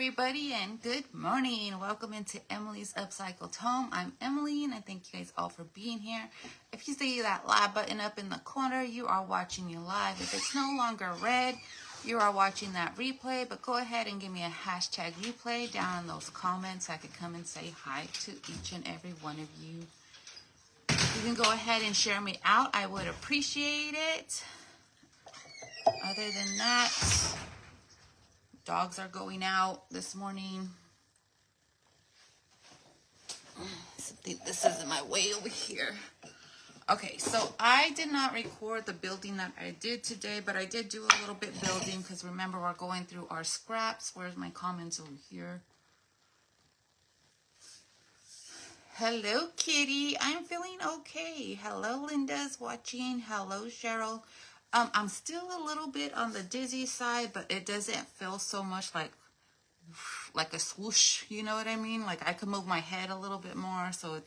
everybody, and good morning. Welcome into Emily's Upcycled Home. I'm Emily, and I thank you guys all for being here. If you see that live button up in the corner, you are watching me live. If it's no longer red, you are watching that replay, but go ahead and give me a hashtag replay down in those comments. I could come and say hi to each and every one of you. You can go ahead and share me out. I would appreciate it. Other than that, dogs are going out this morning. This isn't my way over here. Okay, so I did not record the building that I did today, but I did do a little bit building because remember we're going through our scraps. Where's my comments over here? Hello, Kitty. I'm feeling okay. Hello, Linda's watching. Hello, Cheryl. I'm still a little bit on the dizzy side, but it doesn't feel so much like a swoosh, you know what I mean? Like I can move my head a little bit more, so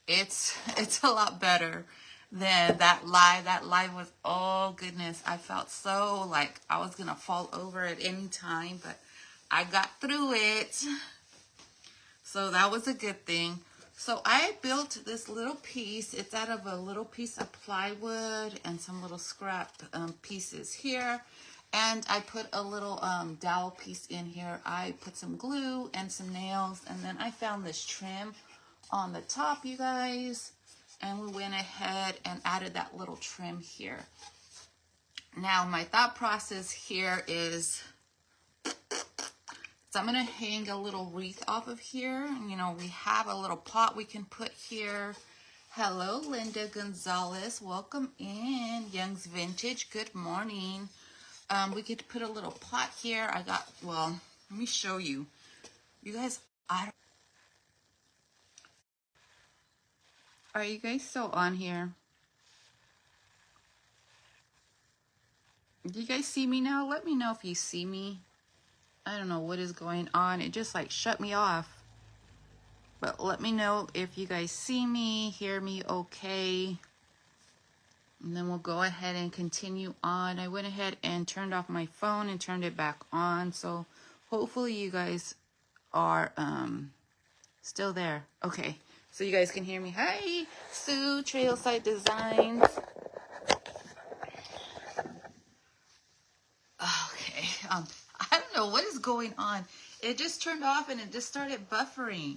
it's a lot better than that live. That live was, oh goodness, I felt so like I was gonna fall over at any time, but I got through it, so that was a good thing. So I built this little piece. It's out of a little piece of plywood and some little scrap pieces here. And I put a little dowel piece in here. I put some glue and some nails. And then I found this trim on the top, you guys. And we went ahead and added that little trim here. Now, my thought process here is, so I'm going to hang a little wreath off of here. You know, we have a little pot we can put here. Hello, Linda Gonzalez. Welcome in. Young's Vintage. Good morning. We could put a little pot here. Well, let me show you. You guys, are you guys still on here? Do you guys see me now? Let me know if you see me. I don't know what is going on. It just like shut me off. But let me know if you guys see me, hear me okay. And then we'll go ahead and continue on. I went ahead and turned off my phone and turned it back on. So hopefully you guys are still there. Okay, so you guys can hear me. Hi, Sue, Trailside Designs. Okay, I don't know what is going on. It just turned off and it just started buffering.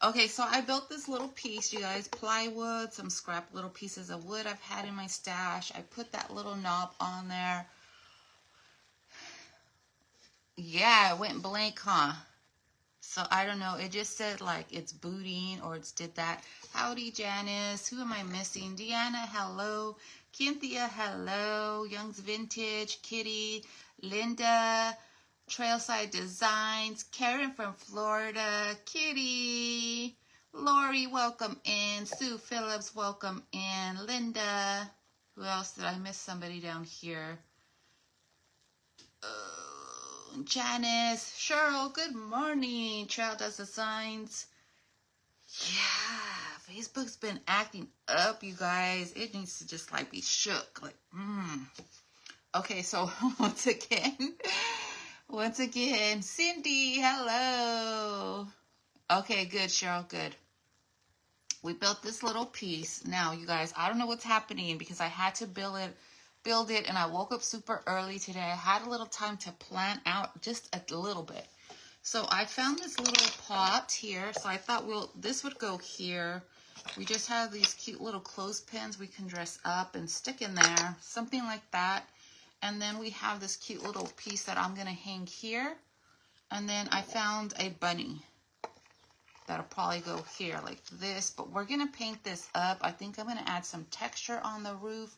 Okay, so I built this little piece, you guys, plywood, some scrap little pieces of wood I've had in my stash. I put that little knob on there. Yeah, it went blank, huh? So I don't know. It just said like it's booting or it's did that. Howdy, Janice. Who am I missing? Deanna, hello. Cynthia, hello. Young's Vintage, Kitty, Linda, Trailside Designs, Karen from Florida, Kitty, Lori, welcome in. Sue Phillips, welcome in. Linda. Who else did I miss? Somebody down here. Janice, Cheryl, good morning. Trail does the signs. Yeah, Facebook's been acting up, you guys. It needs to just like be shook. Like, Okay, so once again, Cindy, hello. Okay, good, Cheryl, good. We built this little piece. Now, you guys, I don't know what's happening because I had to build it, and I woke up super early today. I had a little time to plan out just a little bit. So I found this little pot here. So I thought this would go here. We just have these cute little clothespins we can dress up and stick in there, something like that. And then we have this cute little piece that I'm gonna hang here. And then I found a bunny that'll probably go here like this, but we're gonna paint this up. I think I'm gonna add some texture on the roof.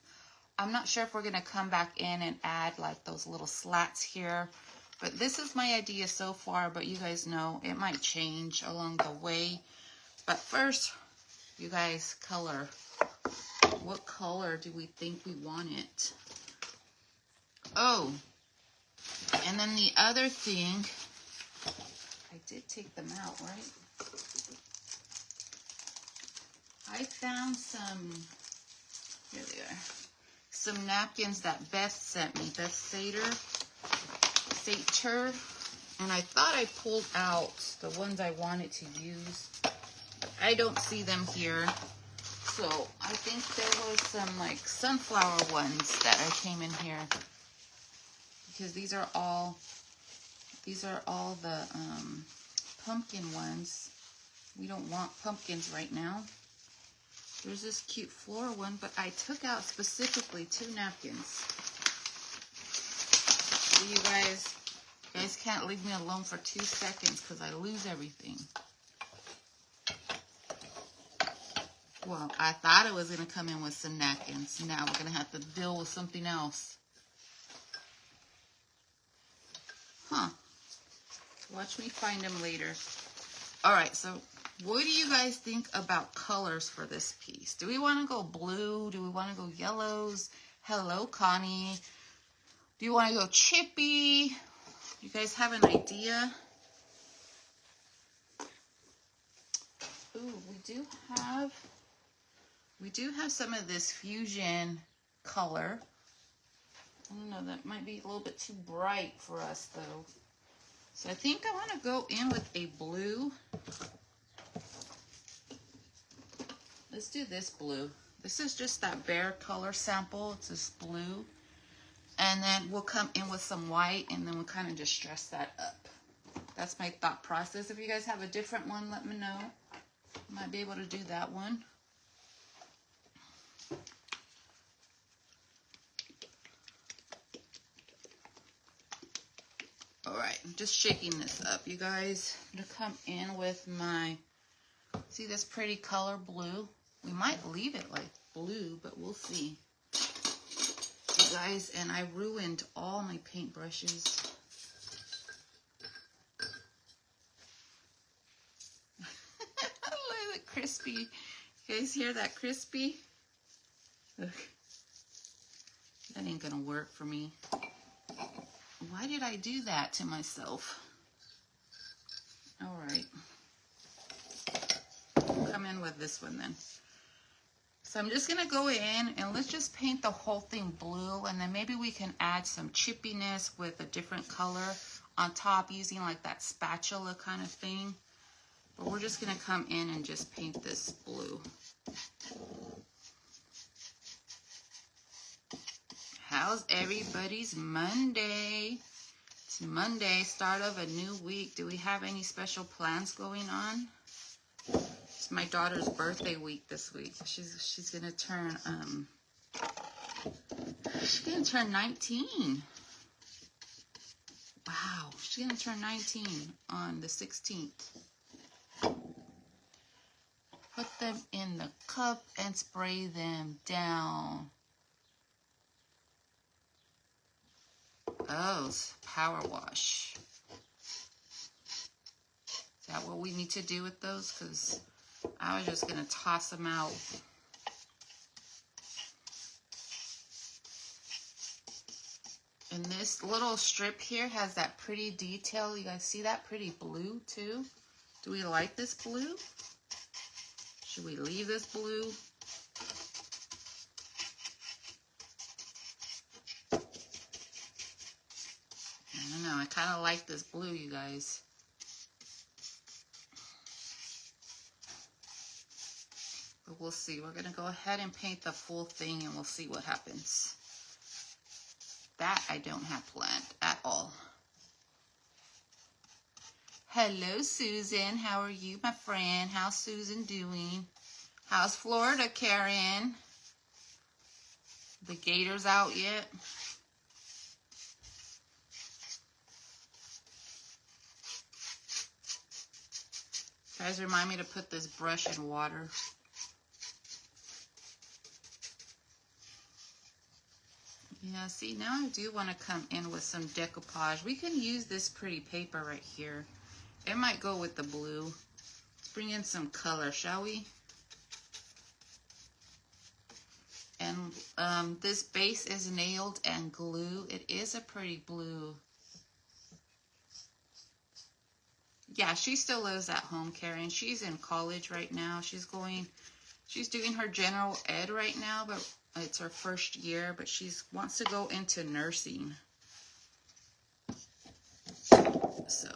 I'm not sure if we're gonna come back in and add like those little slats here, but this is my idea so far, but you guys know it might change along the way. But first, you guys, color. What color do we think we want it? Oh, and then the other thing, I did take them out, right? I found some, here they are, some napkins that Beth sent me, Beth Sater. And I thought I pulled out the ones I wanted to use. I don't see them here. So I think there was some like sunflower ones that I came in here. Because these are all the pumpkin ones. We don't want pumpkins right now. There's this cute floral one, but I took out specifically 2 napkins. So you guys can't leave me alone for 2 seconds because I lose everything. Well, I thought it was going to come in with some napkins. Now we're going to have to deal with something else. Huh. Watch me find them later. All right, so what do you guys think about colors for this piece? Do we want to go blue? Do we want to go yellows? Hello, Connie. Do you want to go chippy? You guys have an idea? Ooh, we do have some of this fusion color. I don't know, that might be a little bit too bright for us though. So I think I want to go in with a blue. Let's do this blue. This is just that bare color sample. It's this blue. And then we'll come in with some white and then we'll kind of just dress that up. That's my thought process. If you guys have a different one, let me know. Might be able to do that one. All right, I'm just shaking this up, you guys. I'm gonna come in with my, see this pretty color blue? We might leave it like blue, but we'll see. You guys, and I ruined all my paintbrushes. Look at crispy. You guys hear that crispy? Look. That ain't gonna work for me. Why did I do that to myself? All right. Come in with this one then. So I'm just gonna go in and let's just paint the whole thing blue, and then maybe we can add some chippiness with a different color on top using like that spatula kind of thing. But we're just gonna come in and just paint this blue. How's everybody's Monday? It's Monday, start of a new week. Do we have any special plans going on? It's my daughter's birthday week this week. She's gonna turn 19. Wow, she's gonna turn 19 on the 16th. Put them in the cup and spray them down. Oh, power wash. Is that what we need to do with those? Because I was just going to toss them out. And this little strip here has that pretty detail. You guys see that pretty blue too? Do we like this blue? Should we leave this blue? I don't know. I kind of like this blue, you guys. But we'll see. We're going to go ahead and paint the full thing and we'll see what happens. That I don't have planned at all. Hello, Susan. How are you, my friend? How's Susan doing? How's Florida, Karen? The gators out yet? Guys, remind me to put this brush in water. Yeah, see, now I do want to come in with some decoupage. We can use this pretty paper right here. It might go with the blue. Let's bring in some color, shall we? And this base is nailed and glue. It is a pretty blue. Yeah, she still lives at home, Karen. She's in college right now. She's doing her general ed right now, but it's her first year, but she wants to go into nursing. So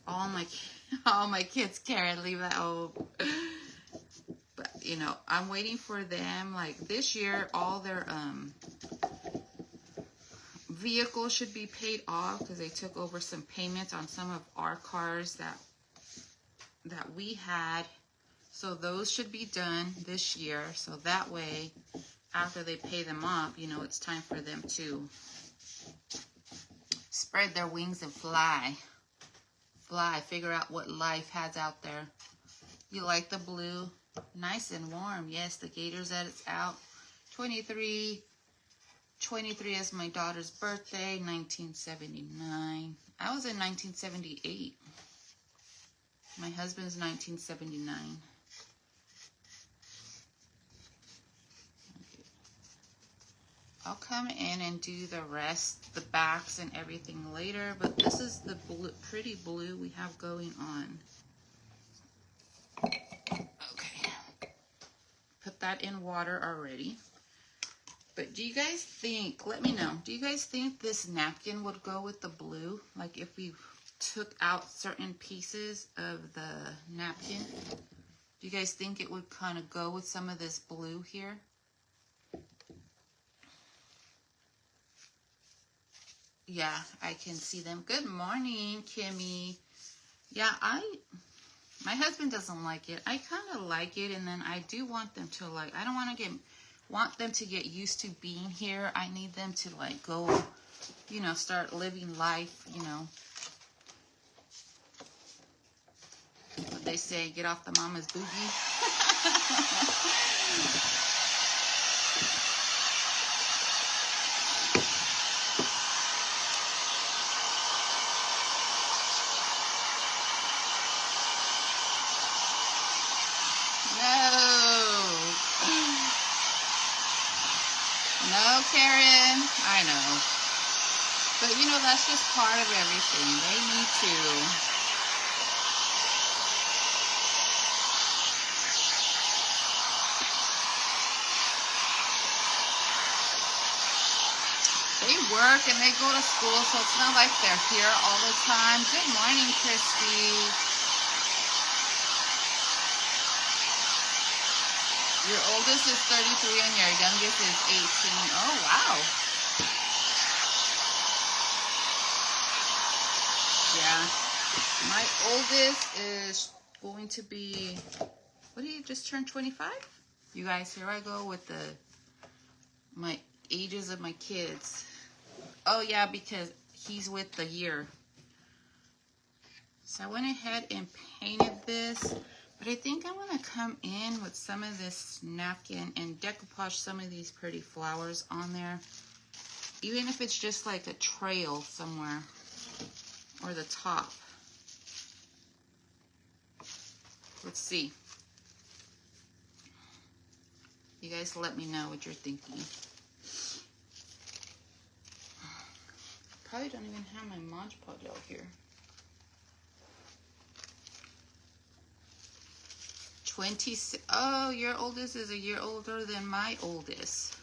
all my kids carry leave at home. But you know, I'm waiting for them. Like this year, all their vehicles should be paid off because they took over some payments on some of our cars that we had. So those should be done this year. So that way, after they pay them off, you know, it's time for them to spread their wings and fly. Fly, figure out what life has out there. You like the blue? Nice and warm. Yes, the gator's at its out. 23 is my daughter's birthday, 1979. I was in 1978. My husband's 1979. Okay. I'll come in and do the rest, the backs and everything later, but this is the blue, pretty blue we have going on. Okay. Put that in water already. But do you guys think, let me know, do you guys think this napkin would go with the blue? Like if we took out certain pieces of the napkin, do you guys think it would kind of go with some of this blue here? Yeah, I can see them. Good morning, Kimmy. Yeah, my husband doesn't like it. I kind of like it, and then I do want them to like, I don't want them to get used to being here. I need them to like go, you know, start living life, you know. What they say, get off the mama's boogie. No, Karen, I know. But you know, that's just part of everything. They need to. They work and they go to school, so it's not like they're here all the time. Good morning, Christy. Your oldest is 33 and your youngest is 18. Oh, wow. Yeah. My oldest is going to be, what did he just turn 25? You guys, here I go with my ages of my kids. Oh, yeah, because he's with the year. So I went ahead and painted this. But I think I'm going to come in with some of this napkin and decoupage some of these pretty flowers on there. Even if it's just like a trail somewhere. Or the top. Let's see. You guys let me know what you're thinking. Probably don't even have my Mod Podge out here. 26. Oh, your oldest is a year older than my oldest.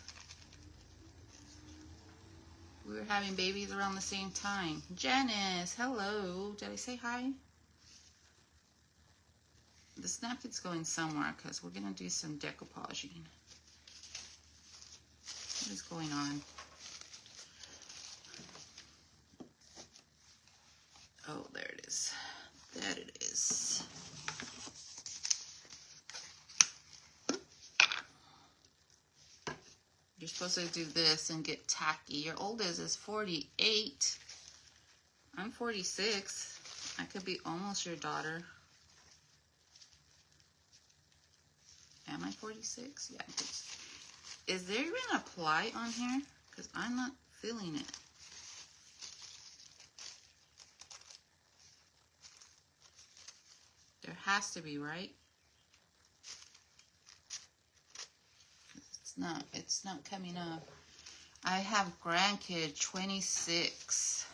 We were having babies around the same time. Janice, hello. Did I say hi? This napkin's going somewhere because we're going to do some decoupaging. What is going on? Oh, there it is. There it is. You're supposed to do this and get tacky. Your oldest is 48. I'm 46. I could be almost your daughter. Am I 46? Yeah. Is there even a ply on here? Because I'm not feeling it. There has to be, right? It's not coming up. I have grandkid 26.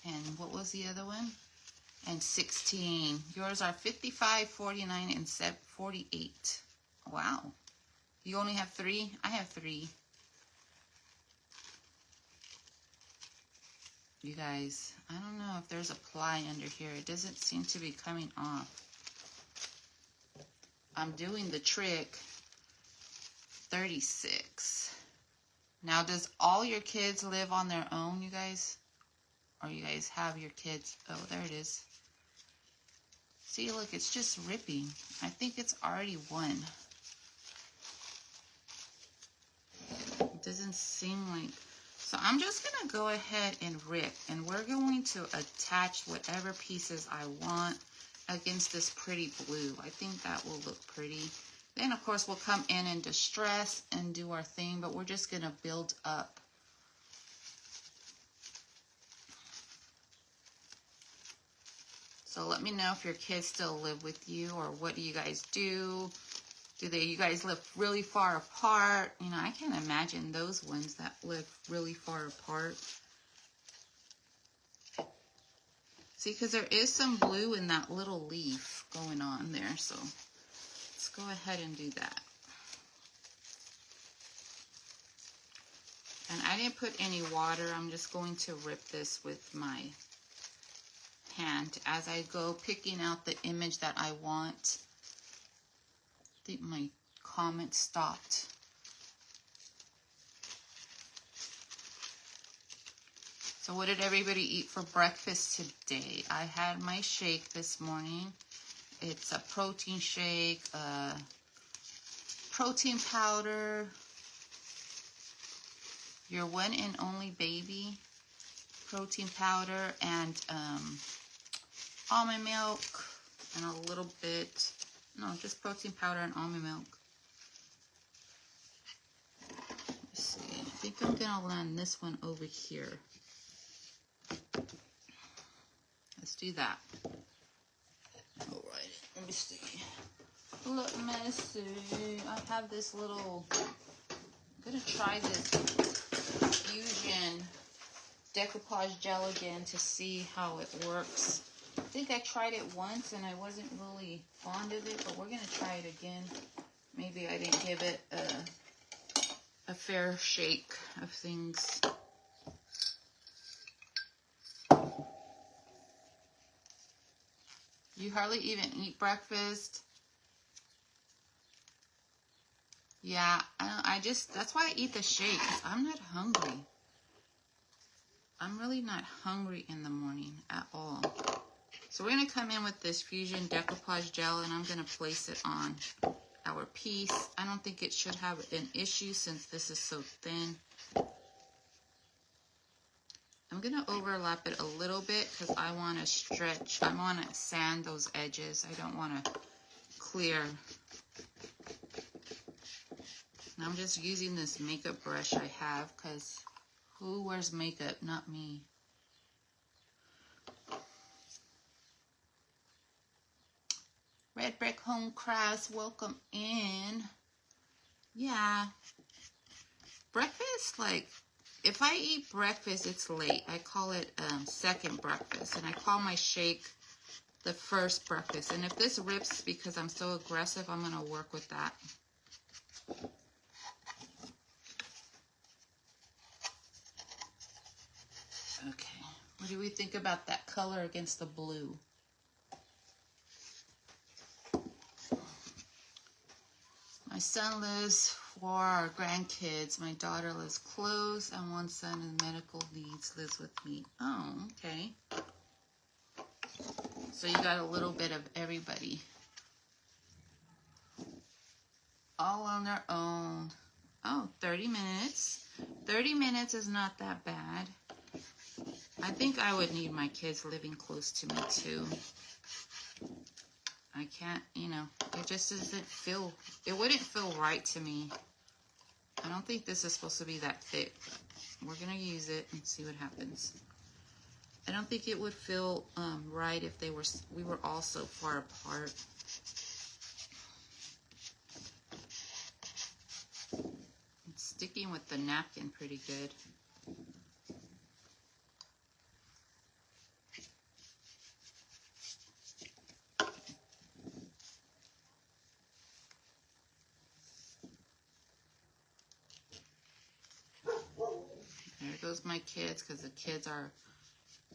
And what was the other one? And 16. Yours are 55, 49, and 48. Wow. You only have 3? I have 3. You guys, I don't know if there's a ply under here. It doesn't seem to be coming off. I'm doing the trick. 36. Now, does all your kids live on their own, you guys? Or you guys have your kids? Oh, there it is. See, look, it's just ripping. I think it's already one. It doesn't seem like... So I'm just going to go ahead and rip. And we're going to attach whatever pieces I want against this pretty blue. I think that will look pretty. Then, of course, we'll come in and distress and do our thing. But we're just going to build up. So let me know if your kids still live with you, or what do you guys do? You guys live really far apart? You know, I can't imagine those ones that live really far apart. See, because there is some blue in that little leaf going on there. So let's go ahead and do that. And I didn't put any water. I'm just going to rip this with my hand as I go picking out the image that I want. I think my comment stopped. So what did everybody eat for breakfast today? I had my shake this morning. It's a protein shake, protein powder, your one and only baby, protein powder, and almond milk, and a little bit, no, just protein powder and almond milk. Let's see, I think I'm gonna land this one over here. Let's do that. All right, let me see. Let me see. I have this little, I'm gonna try this Fusion decoupage gel again to see how it works. I think I tried it once and I wasn't really fond of it, but we're gonna try it again. Maybe I didn't give it a fair shake of things. You hardly even eat breakfast. Yeah, that's why I eat the shake, 'cause I'm not hungry. I'm really not hungry in the morning at all. So we're gonna come in with this Fusion decoupage gel, and I'm gonna place it on our piece. I don't think it should have an issue since this is so thin. I'm gonna overlap it a little bit because I want to stretch. I want to sand those edges. I don't want to clear. And I'm just using this makeup brush I have because who wears makeup? Not me. Red Brick Home Crafts, welcome in. Yeah. Breakfast, like, if I eat breakfast, it's late. I call it second breakfast, and I call my shake the first breakfast. And if this rips because I'm so aggressive, I'm going to work with that. Okay, what do we think about that color against the blue? My son lives for our grandkids. My daughter lives close, and one son in medical needs lives with me. Oh, okay. So you got a little bit of everybody. All on their own. Oh, 30 minutes. 30 minutes is not that bad. I think I would need my kids living close to me too. I can't, you know, it just doesn't feel, it wouldn't feel right to me. I don't think this is supposed to be that thick. We're going to use it and see what happens. I don't think it would feel right if we were all so far apart. It's sticking with the napkin pretty good. There goes my kids, because the kids are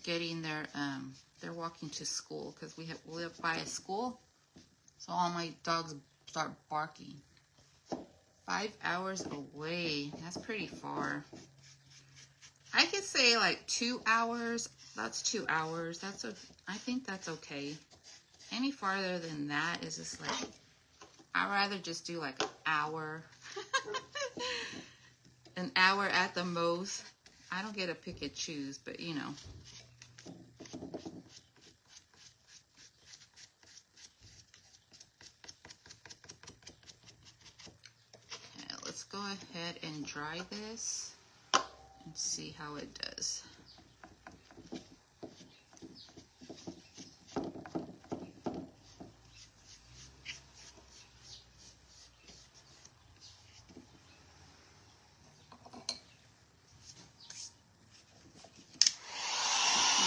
getting they're walking to school because we live by a school. So all my dogs start barking. 5 hours away. That's pretty far. I could say like 2 hours. That's 2 hours. I think that's okay. Any farther than that is just like, I'd rather just do like an hour. An hour at the most. I don't get to pick and choose, but you know. Okay, let's go ahead and dry this and see how it does.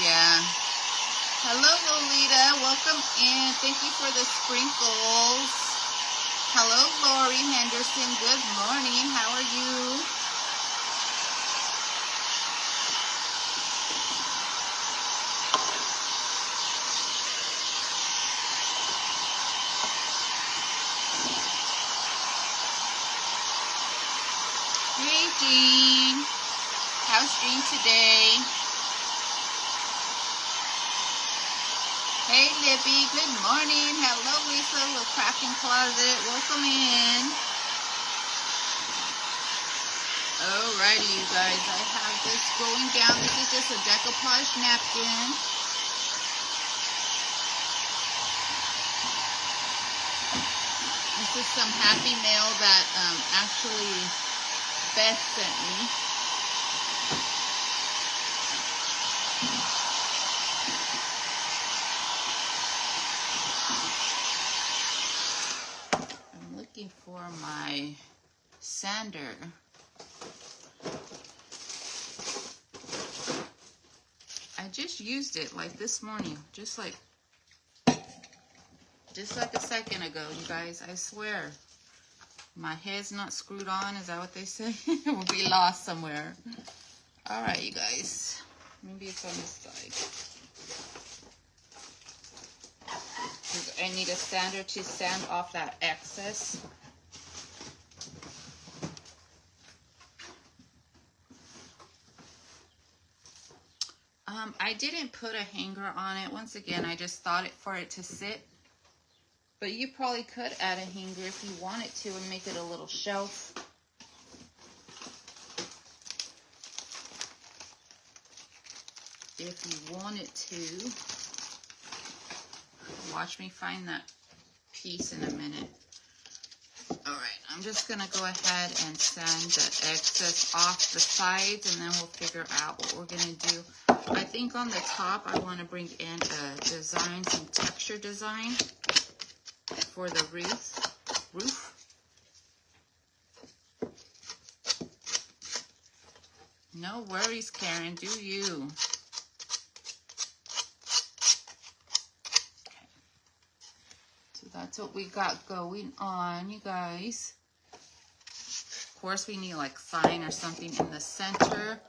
Yeah. Hello, Lolita. Welcome in. Thank you for the sprinkles. Hello, Lori Henderson. Good morning. How are you? Hey, Jean. How's Jean today? Hey, Libby. Good morning. Hello, Lisa. Little crafting closet. Welcome in. Alrighty, you guys. I have this going down. This is just a decoupage napkin. This is some Happy Mail that actually Beth sent me. I'm looking for my sander. I just used it like this morning, just like a second ago, you guys. I swear. My head's not screwed on. Is that what they say? It will be lost somewhere. All right, you guys. Maybe it's on this side. I need a sander to sand off that excess. I didn't put a hanger on it. Once again, I just thought for it to sit. But you probably could add a hanger if you wanted to and make it a little shelf. If you wanted to. Watch me find that piece in a minute. Alright, I'm just going to go ahead and sand the excess off the sides, and then we'll figure out what we're going to do. I think on the top I want to bring in a design, some texture design for the roof. No worries, Karen. Do you? Okay. So that's what we got going on, you guys. Of course, we need like sign or something in the center.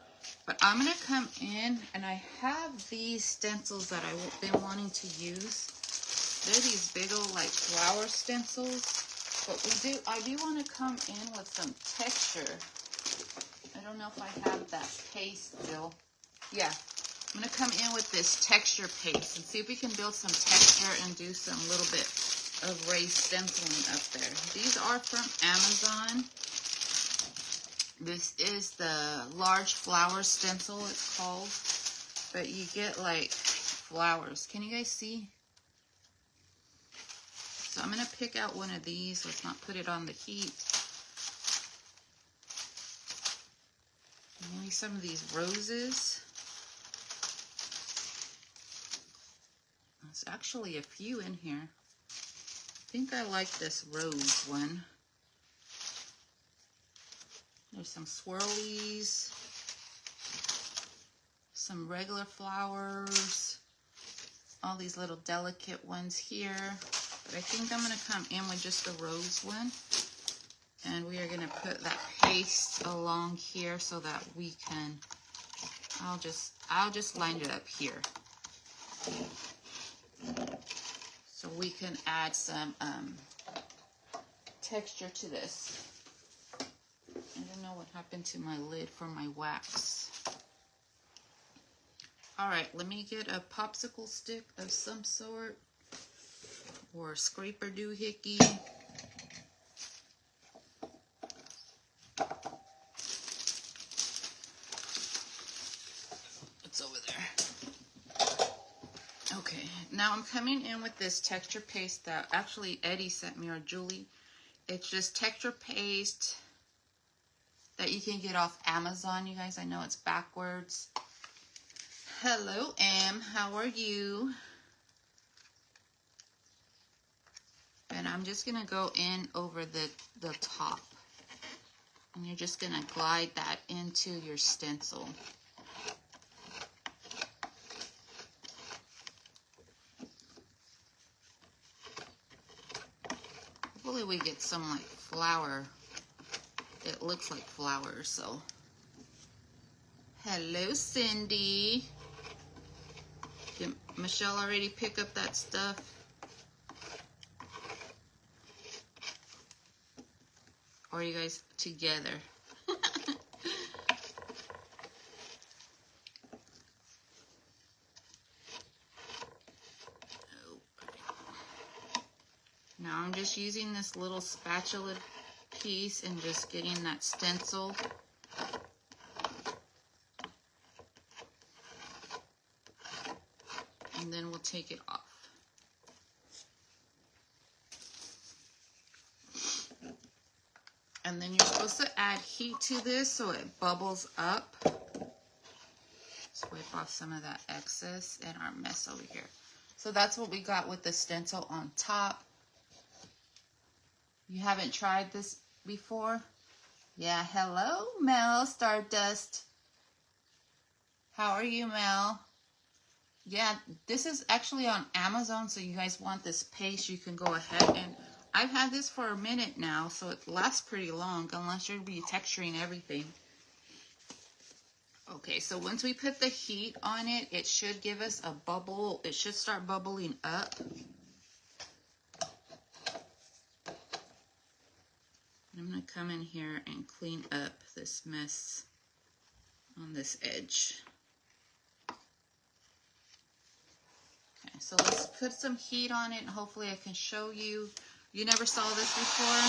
But I'm going to come in, and I have these stencils that I've been wanting to use. They're these big old like flower stencils. But I do want to come in with some texture. I don't know if I have that paste still. Yeah, I'm going to come in with this texture paste and see if we can build some texture and do some little bit of raised stenciling up there. These are from Amazon. This is the large flower stencil, it's called. But you get like flowers. Can you guys see? So I'm going to pick out one of these. Let's not put it on the heat. Maybe some of these roses. There's actually a few in here. I think I like this rose one. There's some swirlies, some regular flowers, all these little delicate ones here. But I think I'm going to come in with just the rose one. And we are going to put that paste along here so that we can, I'll just I'll just line it up here. So we can add some texture to this. I don't know what happened to my lid for my wax. All right, let me get a popsicle stick of some sort, or a scraper doohickey. It's over there. Okay, now I'm coming in with this texture paste that actually Eddie sent me, or Julie. It's just texture paste that you can get off Amazon, you guys. I know it's backwards. Hello, Em. How are you? And I'm just going to go in over the top. And you're just going to glide that into your stencil. Hopefully we get some like flower. It looks like flowers, so. Hello, Cindy. Did Michelle already pick up that stuff? Or are you guys together? Now I'm just using this little spatula piece and just getting that stencil. And then we'll take it off. And then you're supposed to add heat to this so it bubbles up. Let's wipe off some of that excess and our mess over here. So that's what we got with the stencil on top. You haven't tried this before? Yeah, hello, Mel Stardust. How are you, Mel? Yeah, this is actually on Amazon, so you guys want this paste, you can go ahead. And I've had this for a minute now, so it lasts pretty long, unless you're be texturing everything. Okay, so once we put the heat on it, it should give us a bubble. It should start bubbling up. I'm going to come in here and clean up this mess on this edge. Okay, so let's put some heat on it and hopefully I can show you. You never saw this before?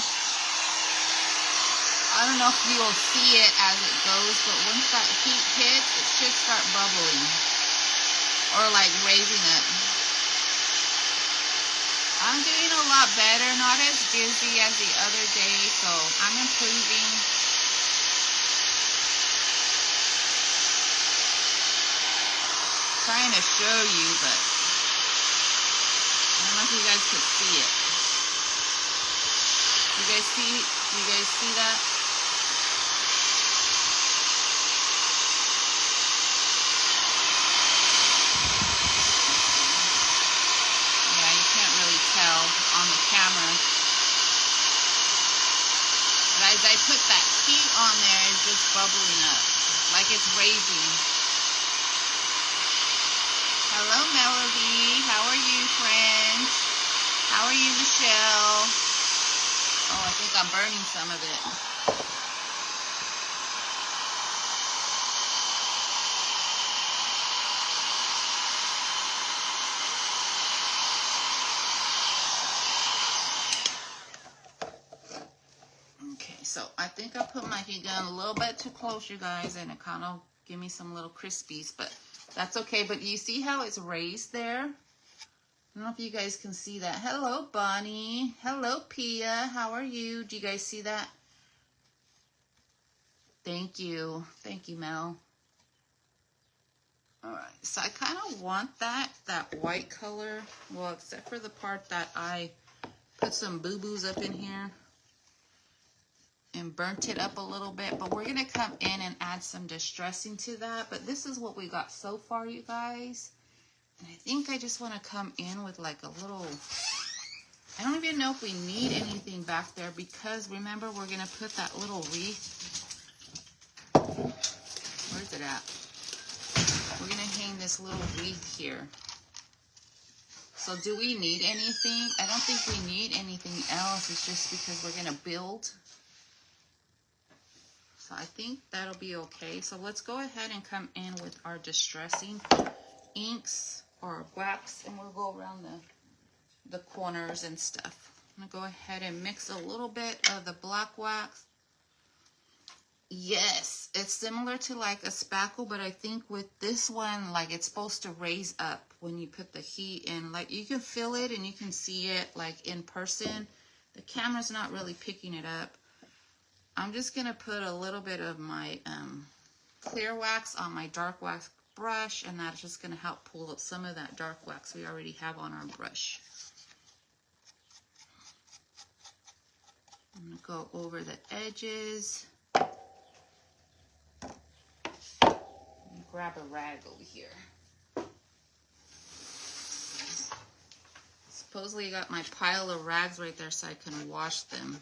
I don't know if you will see it as it goes, but once that heat hits, it should start bubbling or like raising up. I'm doing a lot better, not as dizzy as the other day, so I'm improving. Trying to show you, but I don't know if you guys could see it. You guys see that? On the camera. But as I put that heat on there, it's just bubbling up, like it's raising. Hello, Melody. How are you, friend? How are you, Michelle? Oh, I think I'm burning some of it. So I think I put my heat gun a little bit too close, you guys, and it kind of give me some little crispies, but that's okay. But you see how it's raised there? I don't know if you guys can see that. Hello, Bonnie. Hello, Pia. How are you? Do you guys see that? Thank you. Thank you, Mel. All right. So I kind of want that white color. Well, except for the part that I put some boo-boos up in here and burnt it up a little bit, but we're gonna come in and add some distressing to that. But this is what we got so far, you guys. And I think I just want to come in with like a little, I don't even know if we need anything back there, because remember, we're gonna put that little wreath. Where's it at? We're going to hang this little wreath here. So do we need anything? I don't think we need anything else. It's just because we're going to build. So I think that'll be okay. So let's go ahead and come in with our distressing inks or wax, and we'll go around the corners and stuff. I'm going to go ahead and mix a little bit of the black wax. Yes, it's similar to like a spackle, but I think with this one, like it's supposed to raise up when you put the heat in. Like you can feel it and you can see it like in person. The camera's not really picking it up. I'm just going to put a little bit of my clear wax on my dark wax brush, and that's just going to help pull up some of that dark wax we already have on our brush. I'm going to go over the edges. Grab a rag over here. Supposedly I got my pile of rags right there so I can wash them.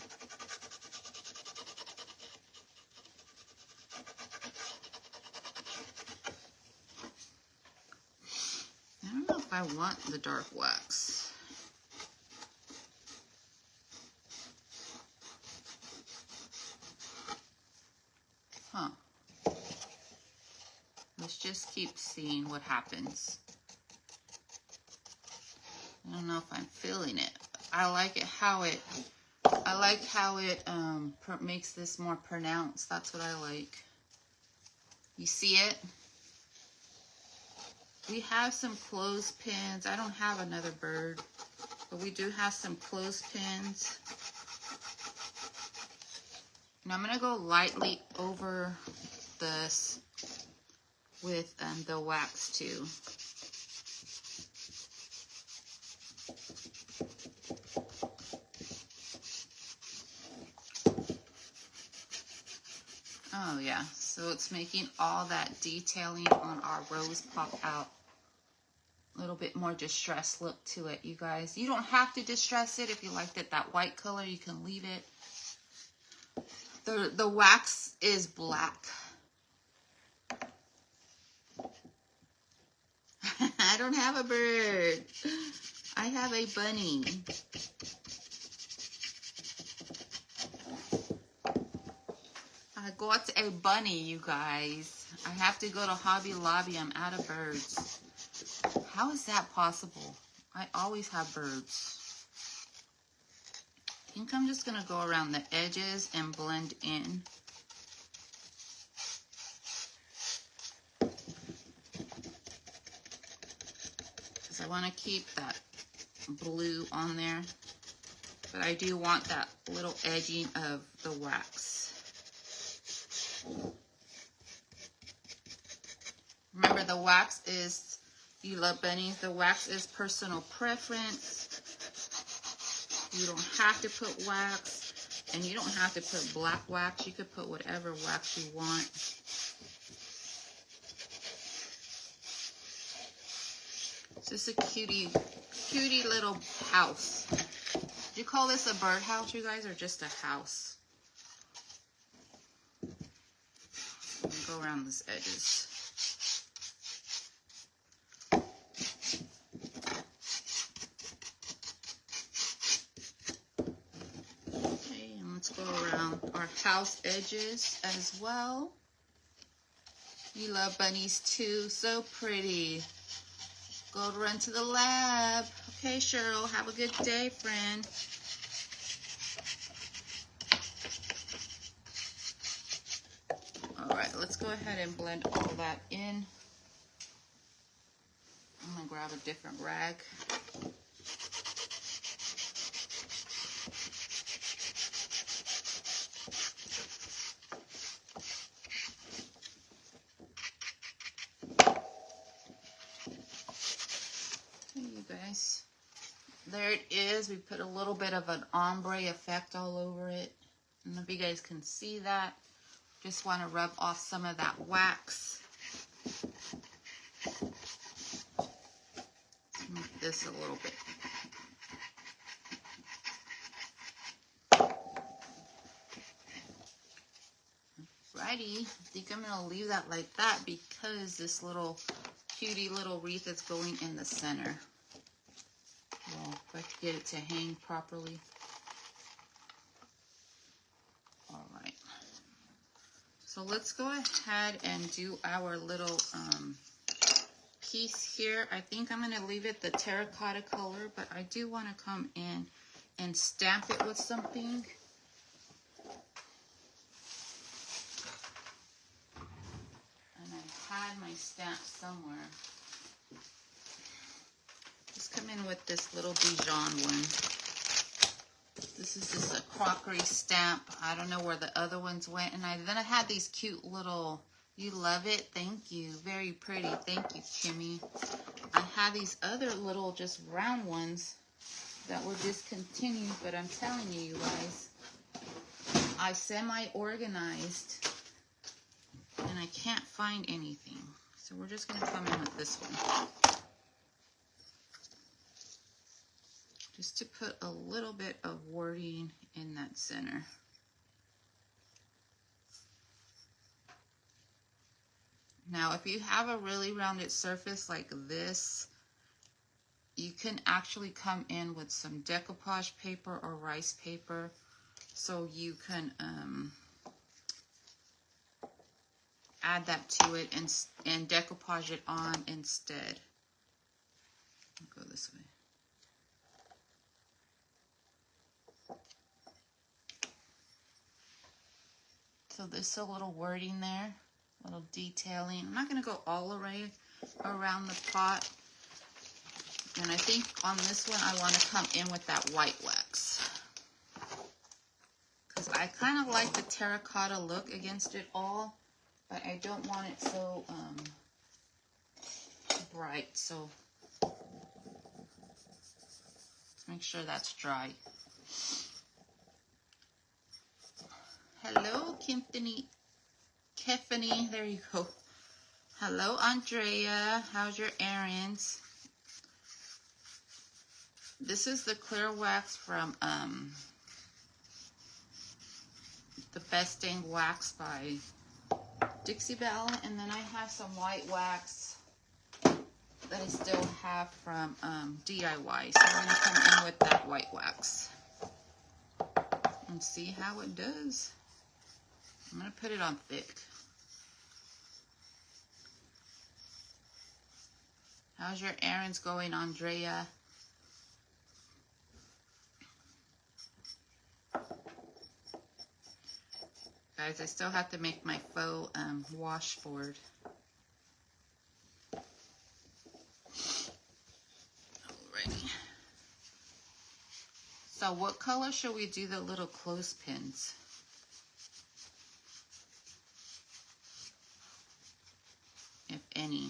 I don't know if I want the dark wax. Huh. Let's just keep seeing what happens. I don't know if I'm feeling it. I like it how it makes this more pronounced. That's what I like. You see it? We have some clothespins. I don't have another bird, but we do have some clothespins. And I'm going to go lightly over this with the wax too. Oh yeah, so it's making all that detailing on our rose pop out. A little bit more distressed look to it, you guys. You don't have to distress it. If you liked it that white color, you can leave it. The wax is black. I don't have a bird. I have a bunny. I got a bunny, you guys. I have to go to Hobby Lobby. I'm out of birds. How is that possible? I always have birds. I think I'm just going to go around the edges and blend in. Because I want to keep that blue on there. But I do want that little edging of the wax. Remember, the wax is, you love bunnies, the wax is personal preference. You don't have to put wax, and you don't have to put black wax. You could put whatever wax you want. It's just a cutie little house. Do you call this a birdhouse, you guys, or just a house? Let me go around these edges. Okay, and let's go around our house edges as well. You love bunnies too, so pretty. Go run to the lab. Okay, Cheryl, have a good day, friend. All right, let's go ahead and blend all that in. I'm gonna grab a different rag. Okay, you guys. There it is. We put a little bit of an ombre effect all over it. I don't know if you guys can see that. Just want to rub off some of that wax. Make this a little bit. Alrighty, I think I'm going to leave that like that because this little cutie little wreath that's going in the center. Well, if I could get it to hang properly. All right. So let's go ahead and do our little piece here. I think I'm going to leave it the terracotta color, but I do want to come in and stamp it with something. And I had my stamp somewhere. Just come in with this little Dijon one. This is just a crockery stamp. I don't know where the other ones went. And then I had these cute little, you love it? Thank you. Very pretty. Thank you, Kimmy. I had these other little just round ones that were discontinued, but I'm telling you, you guys, I semi-organized and I can't find anything. So we're just going to come in with this one. Just to put a little bit of wording in that center. Now, if you have a really rounded surface like this, you can actually come in with some decoupage paper or rice paper so you can add that to it and decoupage it on instead. I'll go this way. So there's a little wording there, a little detailing. I'm not going to go all the way around the pot. And I think on this one, I want to come in with that white wax. Because I kind of like the terracotta look against it all, but I don't want it so bright. So let's make sure that's dry. Hello, Kefany, there you go. Hello, Andrea, how's your errands? This is the clear wax from the Best Dang Wax by Dixie Belle, and then I have some white wax that I still have from DIY, so I'm going to come in with that white wax and see how it does. I'm going to put it on thick. How's your errands going, Andrea? Guys, I still have to make my faux washboard. Alrighty. So what color should we do the little clothespins? If any.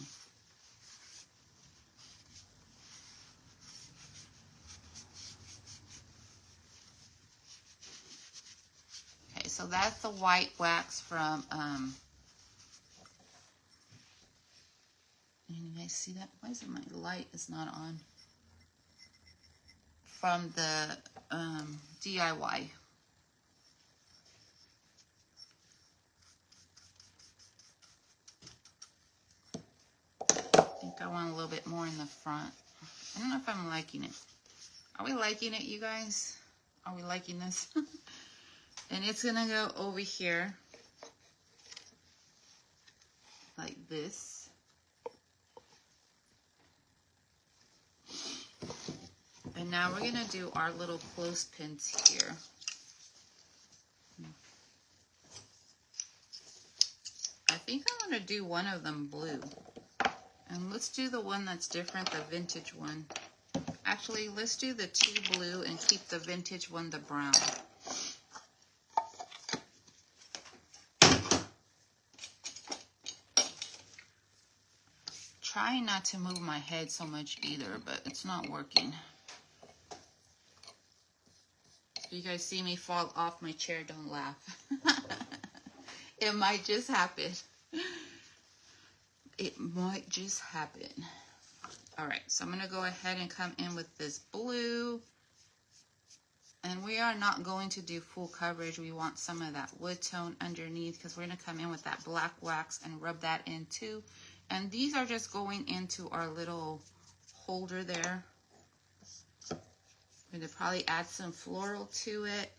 Okay, so that's the white wax from, you guys see that? Why is it my light is not on? From the DIY. I think I want a little bit more in the front. I don't know if I'm liking it. Are we liking it, you guys? Are we liking this? And it's gonna go over here like this. And now we're gonna do our little clothespins here. I think I'm gonna do one of them blue. And let's do the one that's different, the vintage one. Actually, let's do the two blue and keep the vintage one the brown. Trying not to move my head so much either, but it's not working. If you guys see me fall off my chair, don't laugh. It might just happen. It might just happen. All right, so I'm going to go ahead and come in with this blue. And we are not going to do full coverage. We want some of that wood tone underneath because we're going to come in with that black wax and rub that in too. And these are just going into our little holder there. I'm going to probably add some floral to it.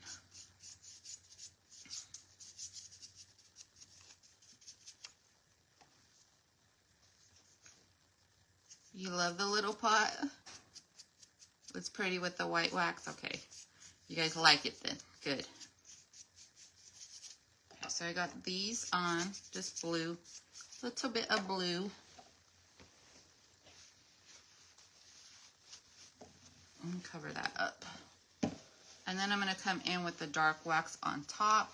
You love the little pot? It's pretty with the white wax? Okay. You guys like it then. Good. Okay, so I got these on, just blue. A little bit of blue. And cover that up. And then I'm going to come in with the dark wax on top.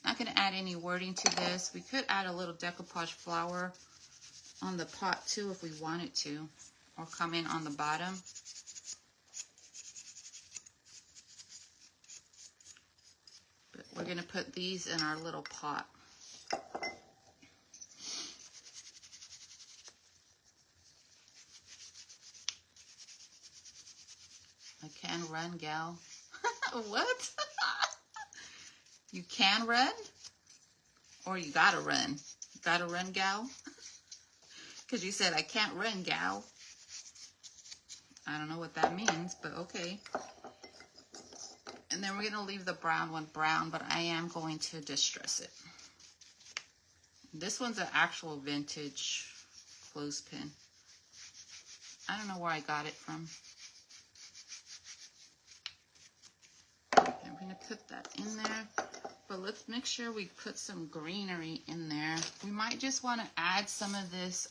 Not going to add any wording to this. We could add a little decoupage flower on the pot too if we wanted to, or come in on the bottom. But we're going to put these in our little pot. I can run, gal. What? You can run? Or you gotta run? You gotta run, gal? Because you said, I can't run, gal. I don't know what that means, but okay. And then we're going to leave the brown one brown, but I am going to distress it. This one's an actual vintage clothespin. I don't know where I got it from. I'm going to put that in there, but let's make sure we put some greenery in there. We might just want to add some of this,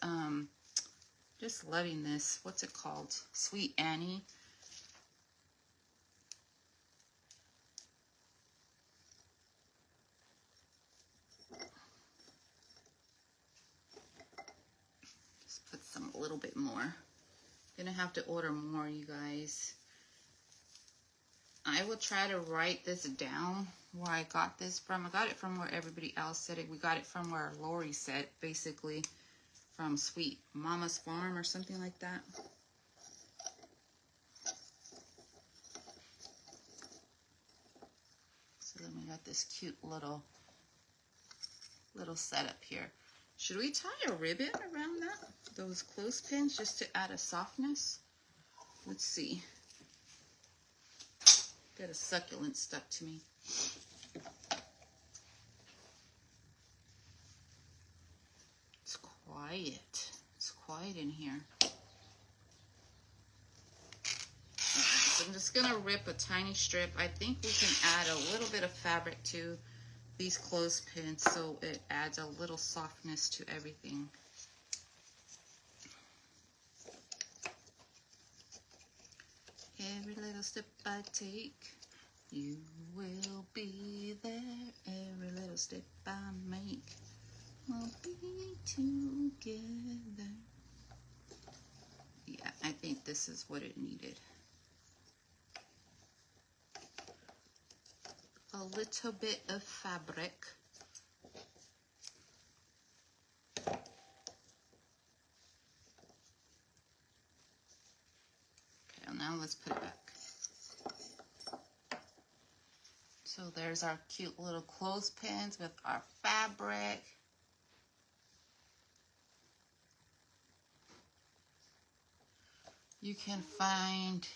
just loving this, what's it called? Sweet Annie. Just put some a little bit more. Gonna have to order more, you guys. I will try to write this down where I got this from. I got it from where everybody else said it. We got it from where Lori said, basically, from Sweet Mama's Farm or something like that. So then we got this cute little setup here. Should we tie a ribbon around that? Those clothespins, just to add a softness? Let's see. Got a succulent stuck to me. It's quiet. It's quiet in here. So I'm just gonna rip a tiny strip. I think we can add a little bit of fabric to these clothespins so it adds a little softness to everything. Every little step I take, you will be there. Every little step I make, we'll be together. Yeah, I think this is what it needed. A little bit of fabric. Okay, now let's put it back. So there's our cute little clothespins with our fabric. You can find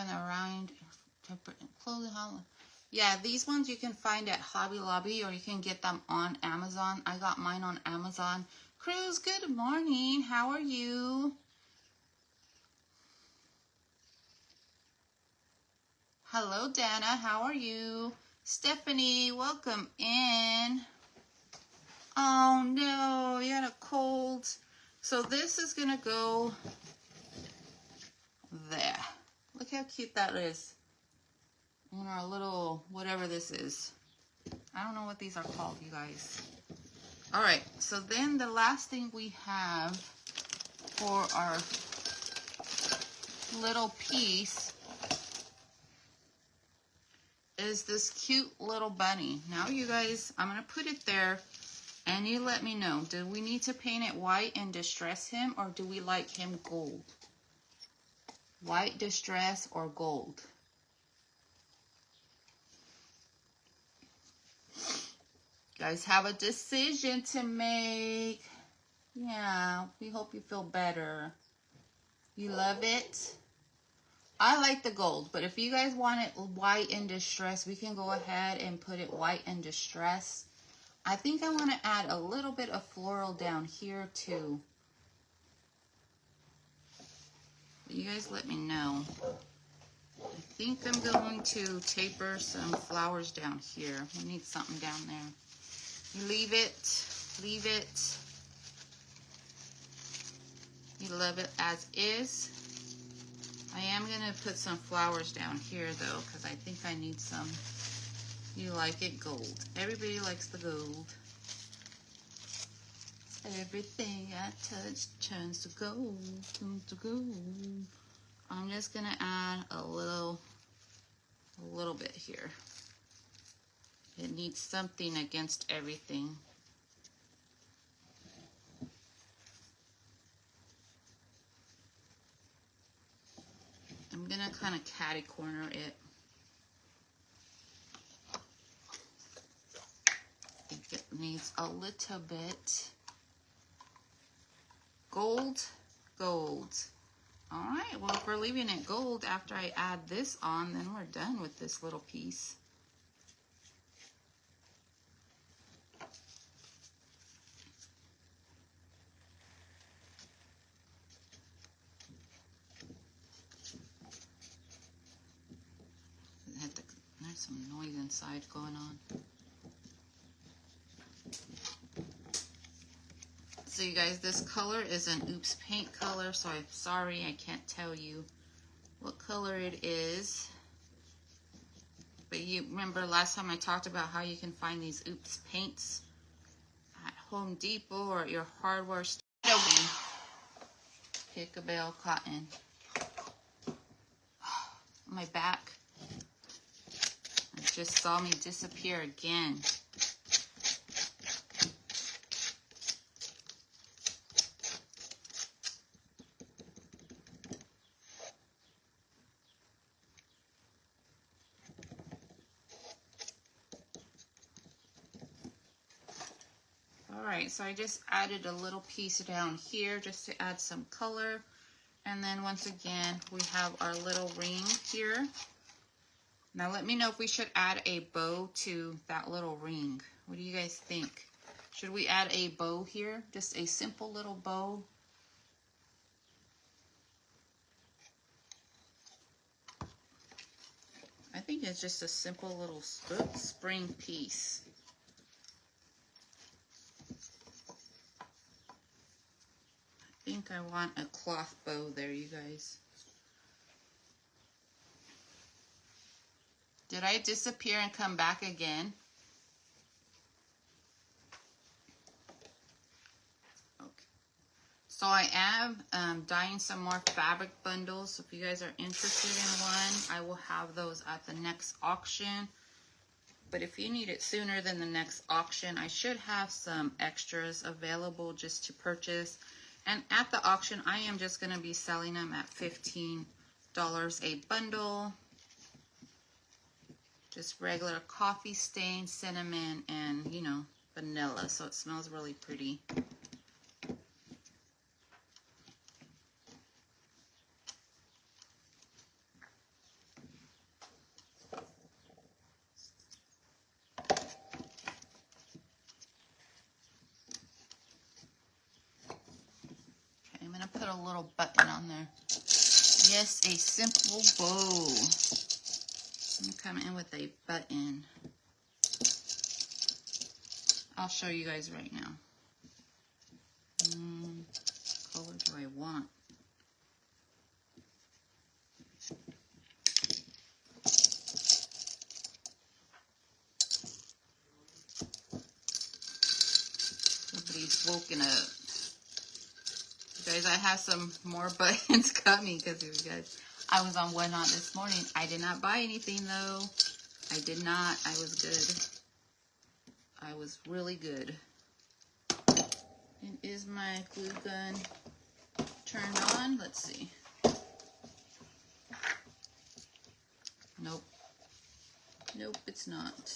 around clothing. Yeah, these ones you can find at Hobby Lobby, or you can get them on Amazon. I got mine on Amazon. Cruz, good morning. How are you? Hello, Dana. How are you? Stephanie, welcome in. Oh, no. You had a cold. So this is going to go there. Look how cute that is. On our little, whatever this is. I don't know what these are called, you guys. All right. So then the last thing we have for our little piece is this cute little bunny. Now, you guys, I'm going to put it there, and you let me know. Do we need to paint it white and distress him, or do we like him gold? White distress or gold? You guys have a decision to make. Yeah, we hope you feel better. You love it? I like the gold, but if you guys want it white in distress, we can go ahead and put it white in distress. I think I want to add a little bit of floral down here too. You guys let me know. I think I'm going to taper some flowers down here. We need something down there. You leave it, leave it. You love it as is. I am going to put some flowers down here though, because I think I need some. You like it gold. Everybody likes the gold. Everything I touch turns to gold, turns to gold. I'm just going to add a little bit here. It needs something against everything. I'm going to kind of catty corner it. I think it needs a little bit. Gold, gold. All right, well, if we're leaving it gold after I add this on, then we're done with this little piece. There's some noise inside going on. So you guys, this color is an Oops Paint color, so I'm sorry I can't tell you what color it is. But you remember last time I talked about how you can find these Oops Paints at Home Depot or at your hardware store. Pick a bale cotton. My back. It just saw me disappear again. Alright, so I just added a little piece down here just to add some color. And then once again, we have our little ring here. Now let me know if we should add a bow to that little ring. What do you guys think? Should we add a bow here? Just a simple little bow? I think it's just a simple little spring piece. I think I want a cloth bow there, you guys. Did I disappear and come back again? Okay. So I am dyeing some more fabric bundles. So if you guys are interested in one, I will have those at the next auction. But if you need it sooner than the next auction, I should have some extras available just to purchase. And at the auction, I am just going to be selling them at $15 a bundle. Just regular coffee stain, cinnamon, and, you know, vanilla. So it smells really pretty. Okay, I'm going to put a little button on there. Yes, a simple bow. I'm going to come in with a button. I'll show you guys right now. What color do I want? Somebody's woken up. You guys, I have some more buttons coming because you guys, I was on Whatnot this morning. I did not buy anything though. I did not. I was good. I was really good. And is my glue gun turned on? Let's see. Nope. Nope, it's not.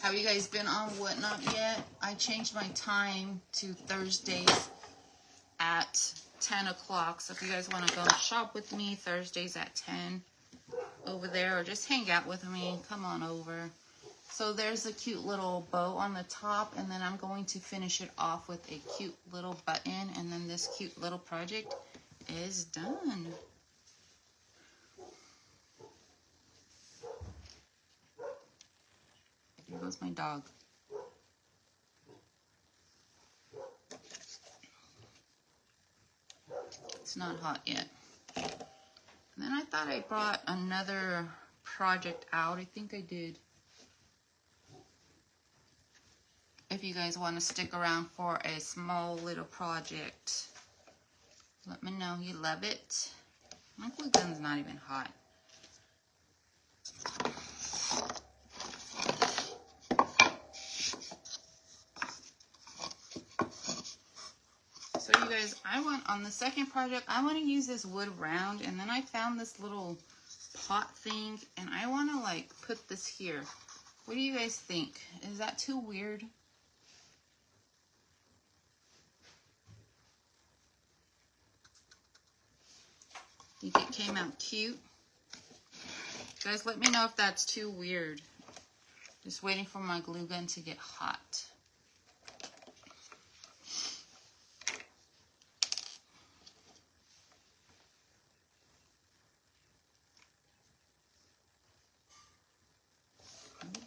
Have you guys been on Whatnot yet? I changed my time to Thursdays at 10 o'clock. So if you guys want to go shop with me, Thursdays at 10 over there, or just hang out with me, come on over. So there's a cute little bow on the top, and then I'm going to finish it off with a cute little button, and then this cute little project is done. Here goes my dog. It's not hot yet. And then I thought I brought another project out. I think I did. If you guys want to stick around for a small little project, let me know. You love it. My glue gun's not even hot. So you guys, I want, on the second project, I want to use this wood round, and then I found this little pot thing, and I want to like put this here. What do you guys think? Is that too weird? Think it came out cute? Guys, let me know if that's too weird. Just waiting for my glue gun to get hot.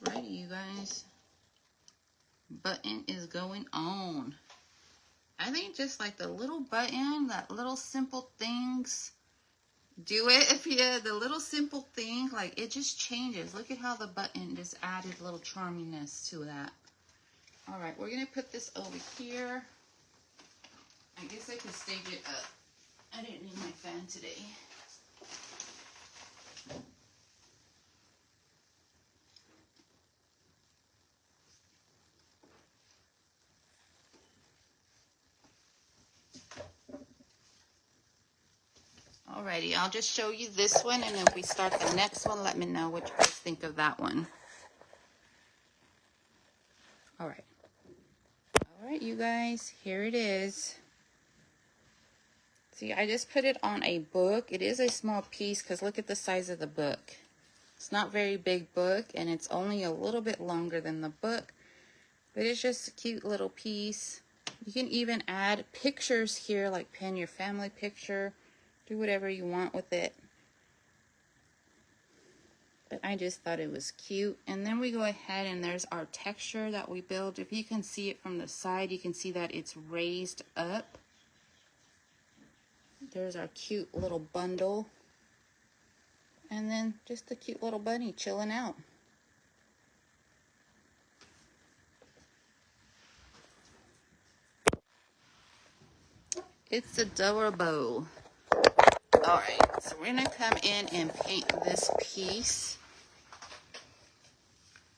Alrighty, you guys. Button is going on. I think just like the little button, that little simple things, do it if you, the little simple thing, like it just changes. Look at how the button just added a little charminess to that. All right, we're gonna put this over here. I guess I could stage it up. I didn't need my fan today. Alrighty, I'll just show you this one, and if we start the next one, let me know what you guys think of that one. Alright, you guys, here it is. See, I just put it on a book. It is a small piece, because look at the size of the book. It's not very big book, and it's only a little bit longer than the book, but it's just a cute little piece. You can even add pictures here, like pin your family picture. Do whatever you want with it. But I just thought it was cute. And then we go ahead, and there's our texture that we built. If you can see it from the side, you can see that it's raised up. There's our cute little bundle. And then just a cute little bunny chilling out. It's adorable. Alright, so we're going to come in and paint this piece.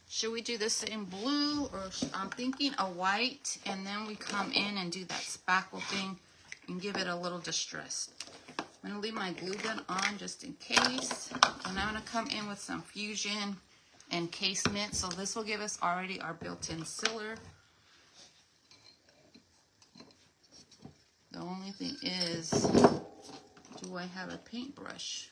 Should we do this in blue, or I'm thinking a white, and then we come in and do that spackle thing and give it a little distress. I'm going to leave my glue gun on just in case, and I'm going to come in with some fusion encasement. So this will give us already our built-in sealer. The only thing is, do I have a paintbrush?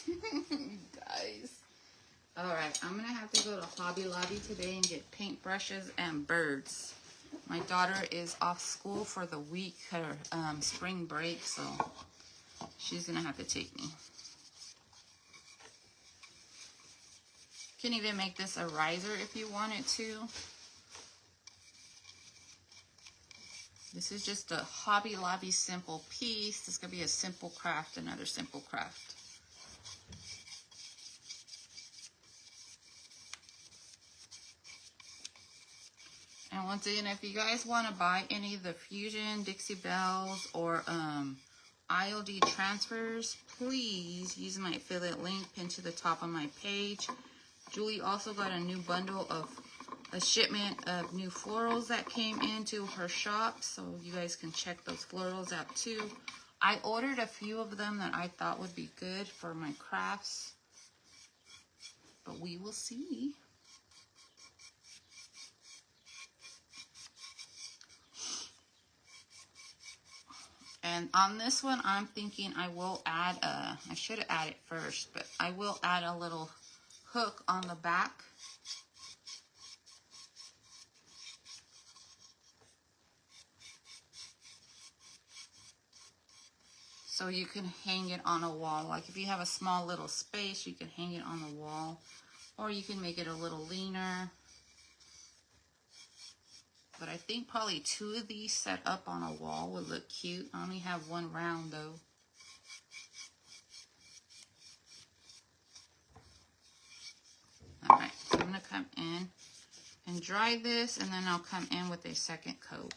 Guys. Alright, I'm going to have to go to Hobby Lobby today and get paintbrushes and birds. My daughter is off school for the week, her spring break, so she's going to have to take me. You can even make this a riser if you wanted to. This is just a Hobby Lobby simple piece. This is going to be a simple craft, another simple craft. And once again, if you guys want to buy any of the Fusion, Dixie Bells, or ILD transfers, please use my affiliate link pinned to the top of my page. Julie also got a new bundle of a shipment of new florals that came into her shop, so you guys can check those florals out too. I ordered a few of them that I thought would be good for my crafts, but we will see. And on this one, I'm thinking I will add I should have added first, but I will add a little hook on the back. So you can hang it on a wall. Like if you have a small little space, you can hang it on the wall. Or you can make it a little leaner. But I think probably 2 of these set up on a wall would look cute. I only have 1 round though. Alright, I'm going to come in and dry this, and then I'll come in with a second coat.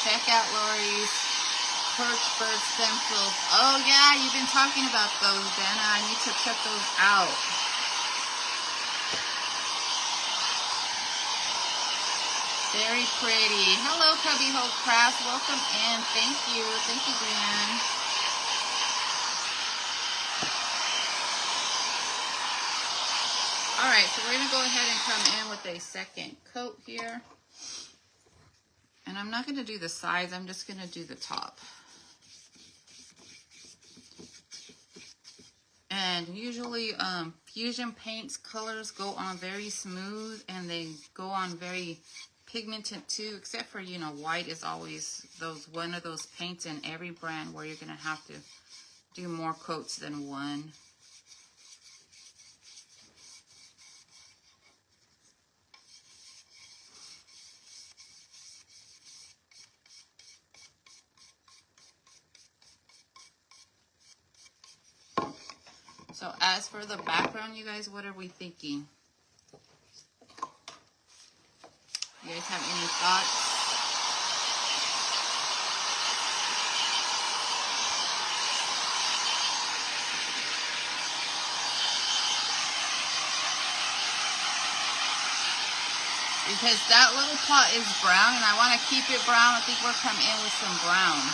Check out Lori's perch bird stencils. Oh yeah, you've been talking about those, Dana. I need to check those out. Very pretty. Hello, Cubbyhole Crafts. Welcome in. Thank you. Thank you, Brianne. All right, so we're going to go ahead and come in with a second coat here. And I'm not going to do the sides. I'm just going to do the top. And usually Fusion Paints colors go on very smooth, and they go on very pigmented too, except for, you know, white is always one of those paints in every brand where you're going to have to do more coats than one. So as for the background, you guys, what are we thinking? You guys have any thoughts? Because that little pot is brown, and I want to keep it brown. I think we'll come in with some brown.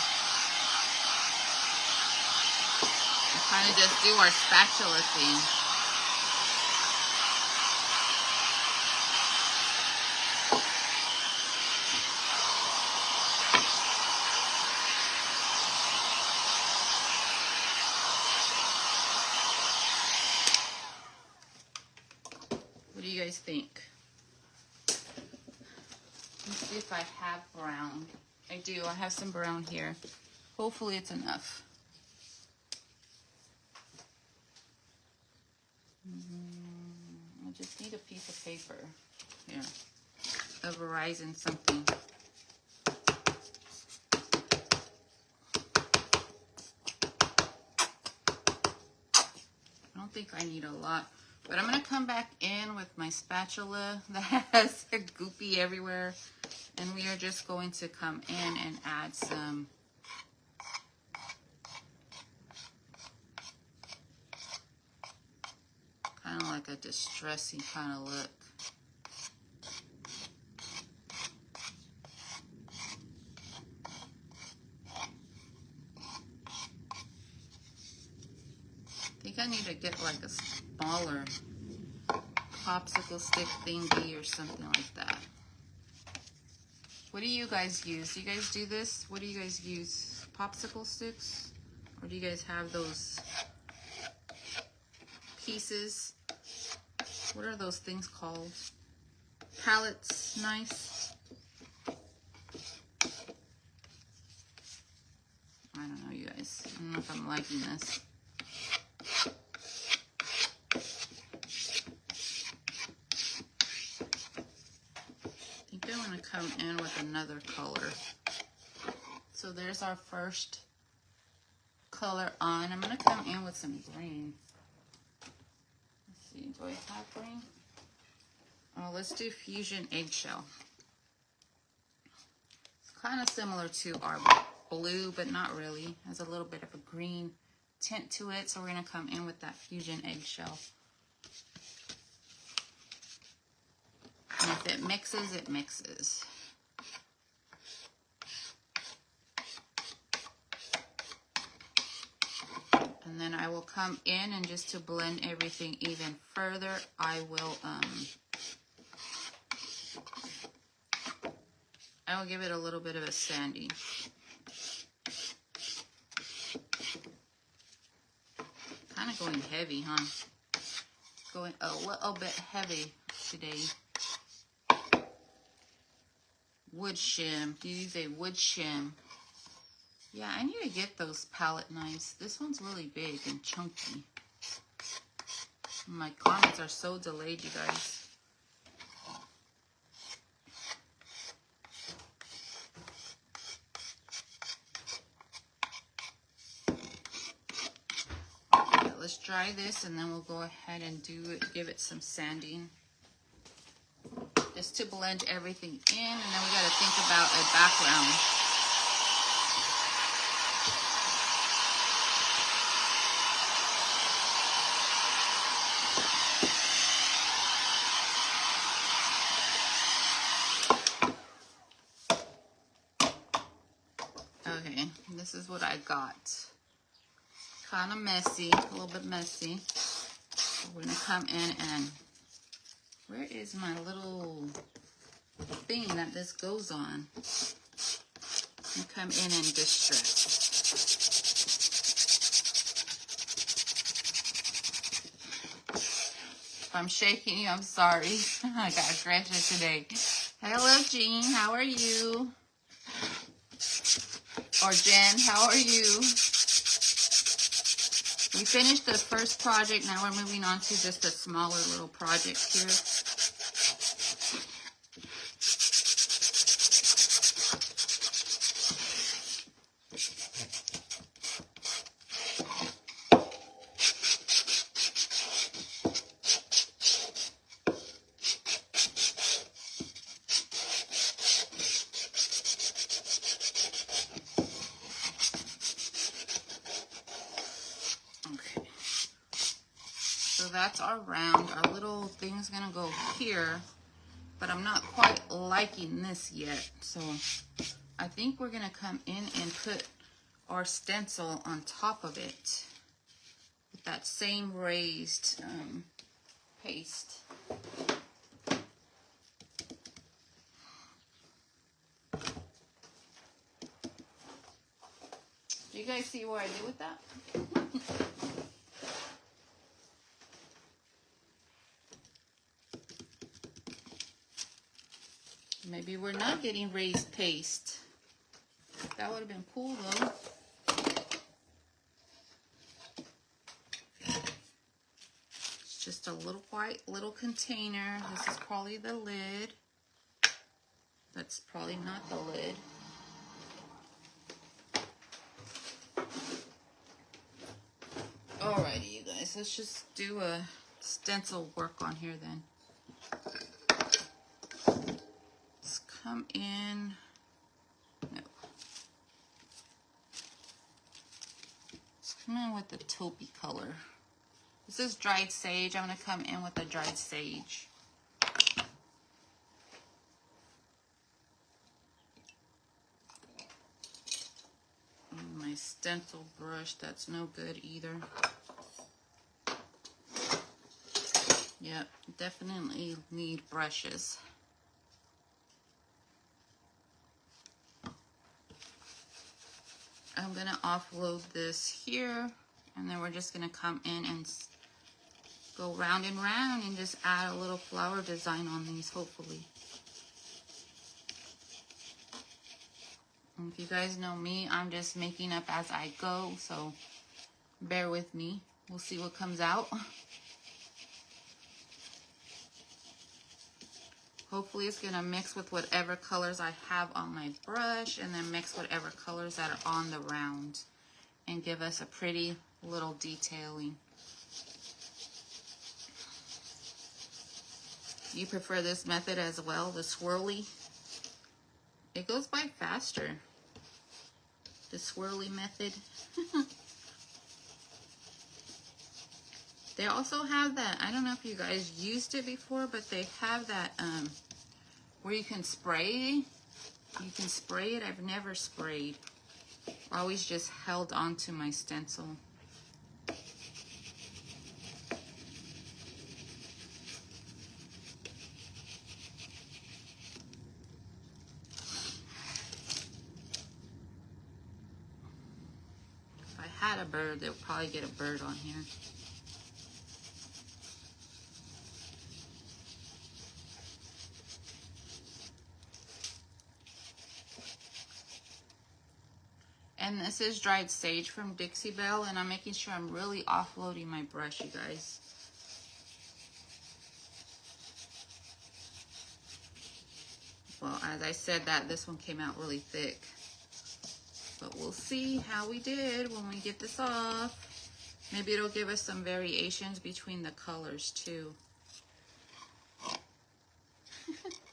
And kind of just do our spatula thing. What do you guys think? Let's see if I have brown. I do. I have some brown here. Hopefully it's enough. I just need a piece of paper. Here. A Verizon something. I don't think I need a lot. But I'm going to come back in with my spatula that has goopy everywhere. And we are just going to come in and add some kind of like a distressing kind of look. I think I need to get like a smaller popsicle stick thingy or something like that. What do you guys use? Do you guys do this? What do you guys use? Popsicle sticks? Or do you guys have those pieces? What are those things called? Pallets, nice. I don't know, you guys. I don't know if I'm liking this. I think I want to come in with another color. So there's our first color on. I'm going to come in with some green. Let's see, do I have green? Oh, let's do Fusion Eggshell. It's kind of similar to our blue, but not really. It has a little bit of a green tint to it, so we're going to come in with that fusion eggshell. And if it mixes, it mixes. And then I will come in, and just to blend everything even further, I will give it a little bit of a sanding. Kind of going heavy, huh? Going a little bit heavy today. Wood shim. Do you use a wood shim? Yeah, I need to get those palette knives. This one's really big and chunky. My comments are so delayed, you guys. Okay, let's dry this, and then we'll go ahead and give it some sanding. Just to blend everything in, and then we got to think about a background. Okay, this is what I got. Kind of messy, a little bit messy. So we're gonna come in and, where is my little thing that this goes on? And come in and distress. If I'm shaking you, I'm sorry. I got aggressive today. Hello, Jean. How are you? Or Jen, how are you? We finished the first project. Now we're moving on to just a smaller little project here. That's our round. Our little thing's gonna go here, but I'm not quite liking this yet. So I think we're gonna come in and put our stencil on top of it with that same raised paste. Do you guys see what I did with that? Maybe we're not getting raised paste. That would have been cool though. It's just a little white little container. This is probably the lid. That's probably not the lid. Alrighty, you guys, let's just do a stencil work on here then. Let's come in. No. Let's come in with the taupey color. This is dried sage. I'm going to come in with the dried sage. And my stencil brush, that's no good either. Yep, definitely need brushes. I'm going to offload this here, and then we're just going to come in and go round and round and just add a little flower design on these, hopefully. And if you guys know me, I'm just making up as I go, so bear with me. We'll see what comes out. Hopefully it's going to mix with whatever colors I have on my brush, and then mix whatever colors that are on the round and give us a pretty little detailing. You prefer this method as well, the swirly? It goes by faster, the swirly method. They also have that, I don't know if you guys used it before, but they have that where you can spray. You can spray it. I've never sprayed. I always just held onto my stencil. If I had a bird, they would probably get a bird on here. And this is dried sage from Dixie Belle, and I'm making sure I'm really offloading my brush, you guys. Well, as I said that, this one came out really thick. But we'll see how we did when we get this off. Maybe it'll give us some variations between the colors too.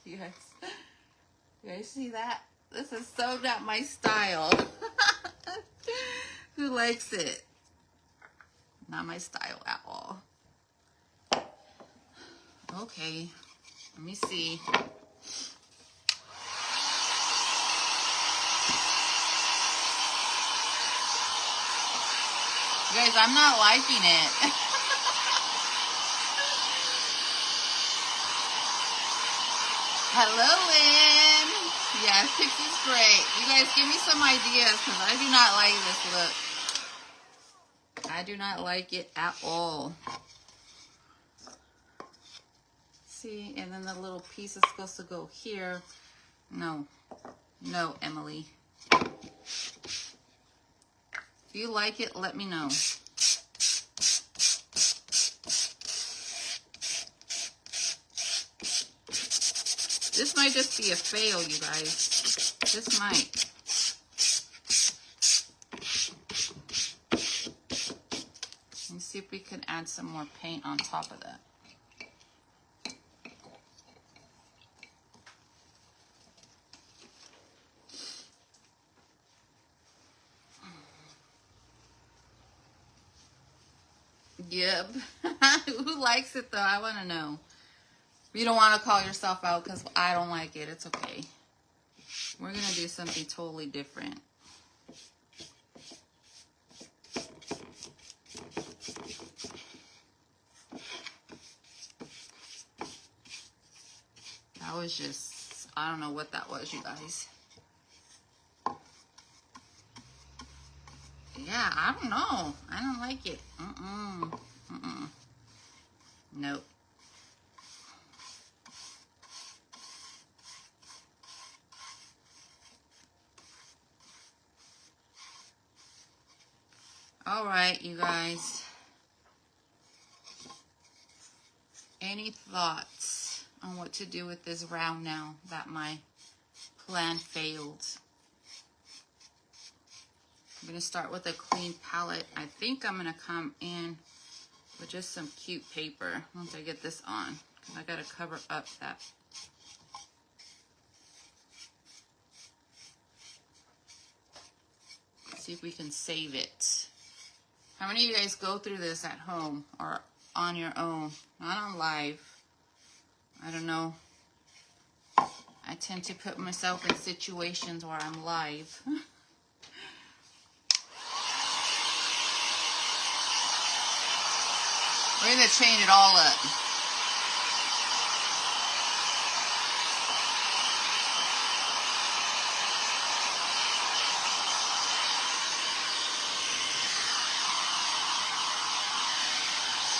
You guys see that? This is so not my style. Who likes it? Not my style at all. Okay, let me see. You guys, I'm not liking it. Hello, Lynn. Yeah, Pixie's great. You guys, give me some ideas because I do not like this look. I do not like it at all. See, and then the little piece is supposed to go here. No, no, Emily. If you like it, let me know. This might just be a fail, you guys. This might. Let's see if we can add some more paint on top of that. Yep. Who likes it though? I want to know. You don't want to call yourself out because I don't like it. It's okay. We're going to do something totally different. That was just, I don't know what that was, you guys. Yeah, I don't know. I don't like it. Nope. All right, you guys. Any thoughts on what to do with this round now that my plan failed? I'm going to start with a clean palette. I think I'm going to come in with just some cute paper once I get this on. I got to cover up that. See if we can save it. How many of you guys go through this at home or on your own? Not on live. I don't know. I tend to put myself in situations where I'm live. We're going to change it all up.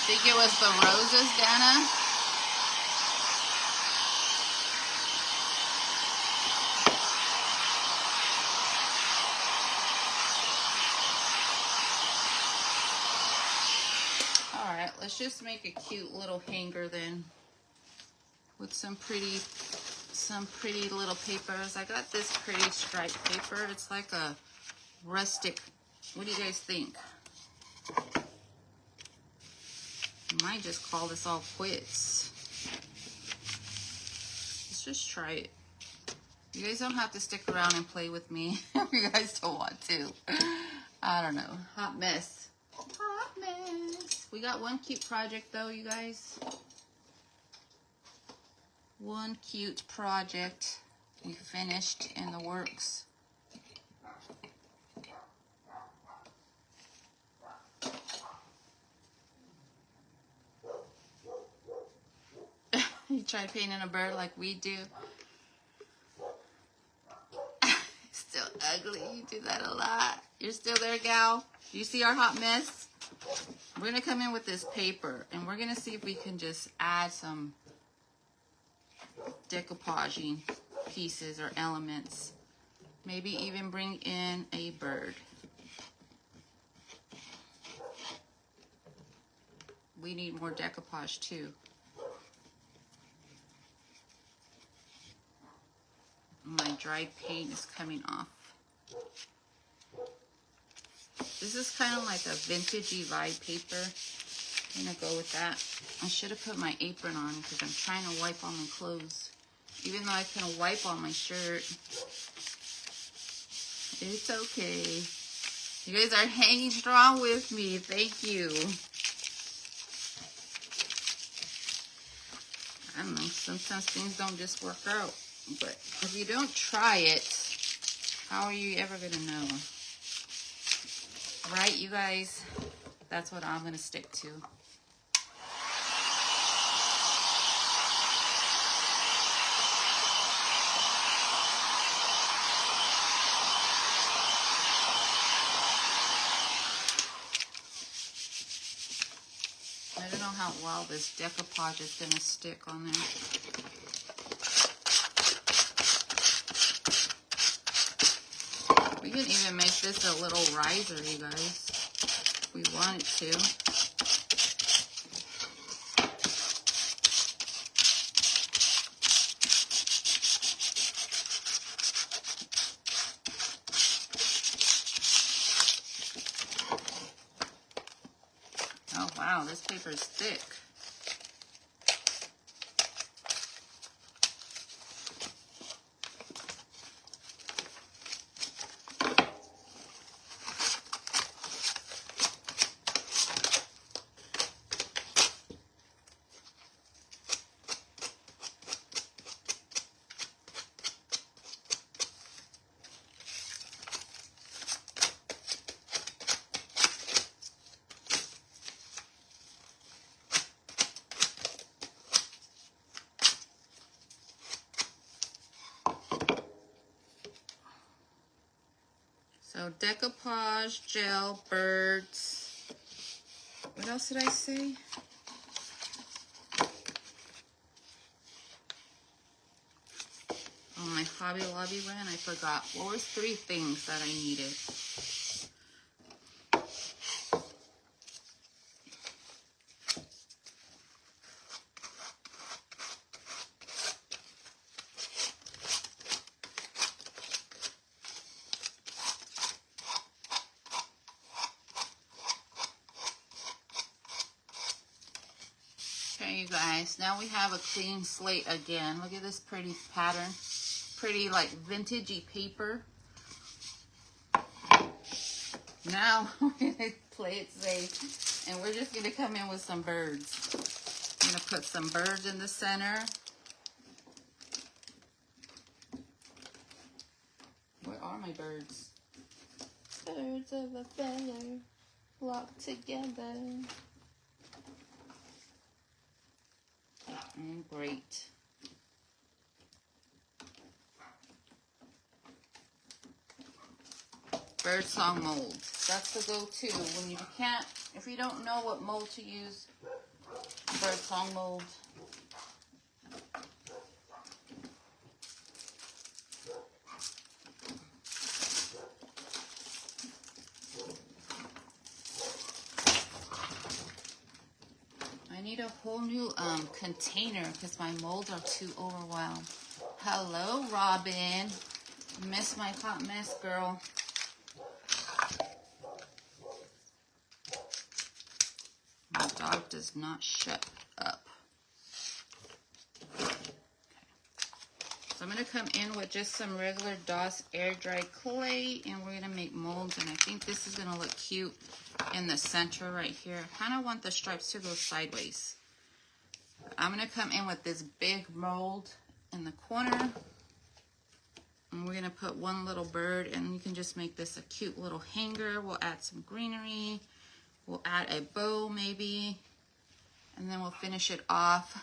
Think it was the roses, Dana? Alright, let's just make a cute little hanger then with some pretty little papers. I got this pretty striped paper. It's like a rustic. What do you guys think? I might just call this all quits. Let's just try it. You guys don't have to stick around and play with me if you guys don't want to. I don't know. Hot mess. Hot mess. We got one cute project though, you guys. One cute project we finished in the works. You try painting a bird like we do. Still ugly. You do that a lot. You're still there, gal? You see our hot mess? We're going to come in with this paper, and we're going to see if we can just add some decoupaging pieces or elements. Maybe even bring in a bird. We need more decoupage too. My dried paint is coming off. This is kind of like a vintagey vibe paper. I'm gonna go with that. I should have put my apron on because I'm trying to wipe all my clothes. Even though I can wipe on my shirt. It's okay. You guys are hanging strong with me. Thank you. I don't know. Sometimes things don't just work out. But if you don't try it, how are you ever going to know? Right, you guys? That's what I'm going to stick to. I don't know how well this decoupage is going to stick on there. We can even make this a little riser, you guys, if we wanted to. Oh wow, this paper is thick. So decoupage, gel, birds. What else did I say? Oh, my Hobby Lobby run, I forgot. What were 3 things that I needed? Okay, you guys, now we have a clean slate again. Look at this pretty pattern. Pretty like vintagey paper. Now we're gonna play it safe and we're just gonna come in with some birds. I'm gonna put some birds in the center. Where are my birds? Birds of a feather flock together. Great. Birdsong mold. That's the go-to when you can't, if you don't know what mold to use, birdsong mold. I need a whole new container because my molds are too overwhelmed. Hello, Robin. Miss my hot mess, girl. My dog does not shut up. Okay. So So I'm going to come in with just some regular DOS air dry clay, and we're going to make molds, and I think this is going to look cute in the center right here. I kind of want the stripes to go sideways. I'm going to come in with this big mold in the corner, and we're going to put one little bird, and you can just make this a cute little hanger. We'll add some greenery. We'll add a bow maybe, and then we'll finish it off.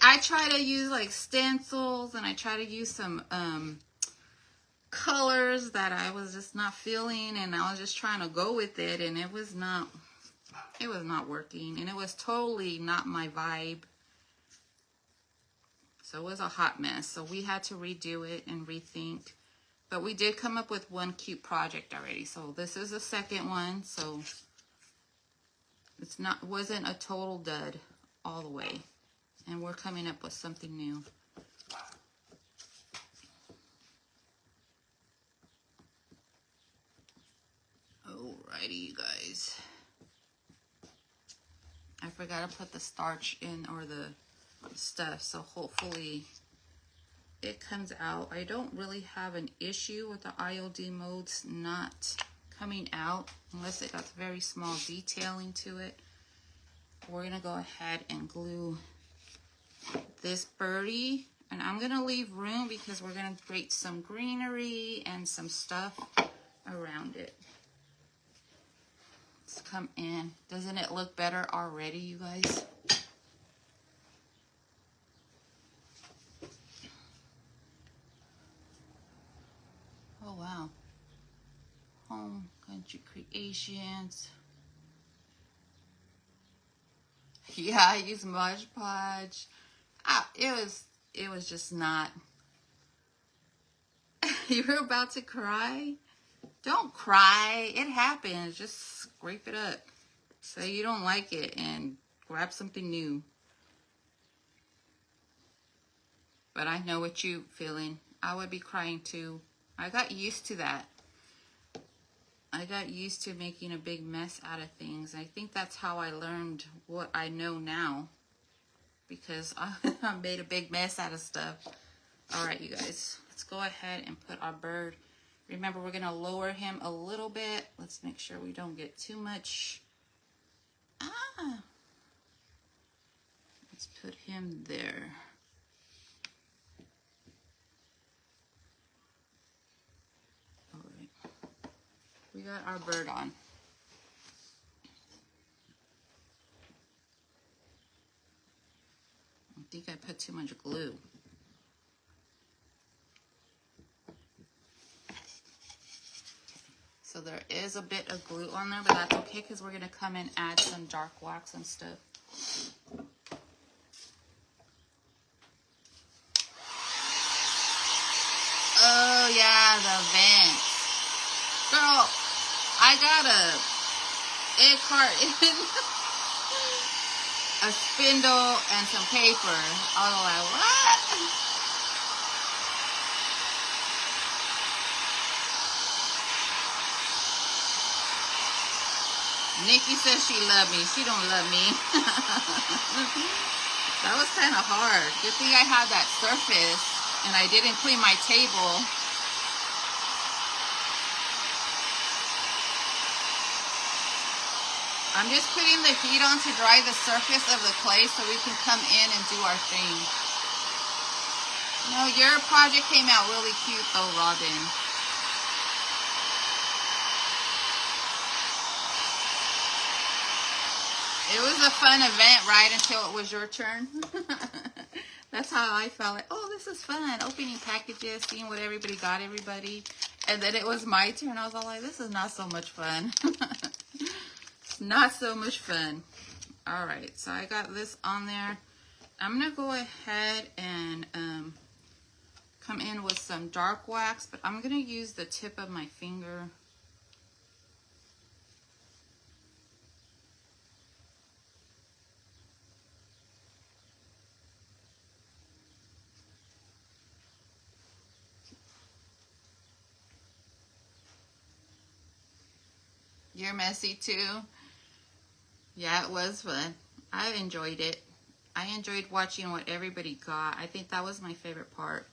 I try to use like stencils, and I try to use some colors that I was just not feeling, and I was just trying to go with it, and it was not working, and it was totally not my vibe. So it was a hot mess. So we had to redo it and rethink. But we did come up with one cute project already. So this is the second one. So wasn't a total dud all the way. And we're coming up with something new. Alrighty, you guys. I forgot to put the starch in, or the stuff, so hopefully it comes out. I don't really have an issue with the IOD molds not coming out unless it got very small detailing to it. We're gonna go ahead and glue this birdie, and I'm gonna leave room because we're gonna grate some greenery and some stuff around it. Let's come in. Doesn't it look better already, you guys? Oh wow. Home Country Creations. Yeah, I use Mod Podge. It was just not. You were about to cry? Don't cry. It happens. Just scrape it up. Say you don't like it and grab something new. But I know what you're feeling. I would be crying too. I got used to that. I got used to making a big mess out of things. I think that's how I learned what I know now. Because I made a big mess out of stuff. Alright, you guys. Let's go ahead and put our bird. Remember, we're going to lower him a little bit. Let's make sure we don't get too much. Let's put him there. Alright. We got our bird on. I think I put too much glue. So there is a bit of glue on there, but that's okay because we're going to come and add some dark wax and stuff. Oh yeah, the vent. Girl, I got a egg carton, a spindle, and some paper. I was like, what? Nikki says she loved me. She don't love me. That was kind of hard. Good thing I had that surface and I didn't clean my table. I'm just putting the heat on to dry the surface of the clay so we can come in and do our thing. No, your project came out really cute though, Robin. It was a fun event right until it was your turn. That's how I felt. Like, oh, this is fun. Opening packages, seeing what everybody got everybody. And then it was my turn. I was all like, this is not so much fun. It's not so much fun. All right, so I got this on there. I'm going to go ahead and come in with some dark wax, but I'm going to use the tip of my finger. You're messy too? Yeah, it was fun. I enjoyed it. I enjoyed watching what everybody got. I think that was my favorite part.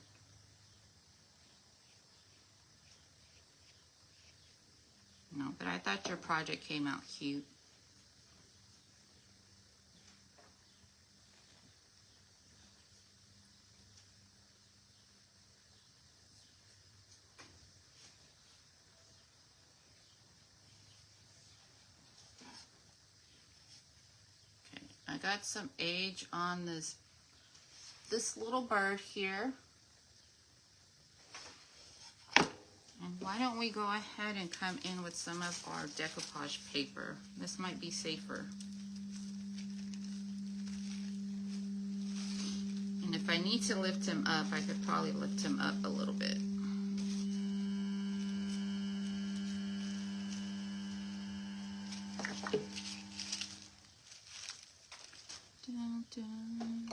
No, but I thought your project came out cute. Okay, I got some age on this little bird here. And why don't we go ahead and come in with some of our decoupage paper. This might be safer. And if I need to lift him up, I could probably lift him up a little bit. Dun, dun, dun.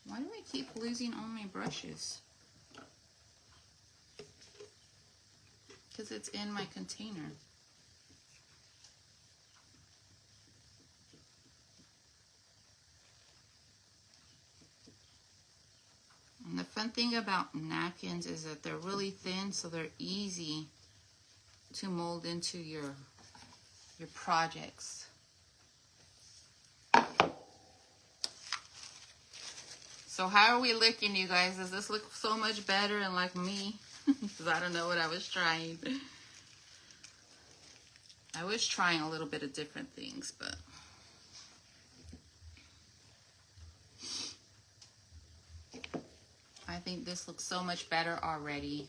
Why do I keep losing all my brushes? Because it's in my container. And the fun thing about napkins is that they're really thin, so they're easy to mold into your projects. So how are we looking, you guys? Does this look so much better and like me? Because I don't know what I was trying. I was trying a little bit of different things, but I think this looks so much better already.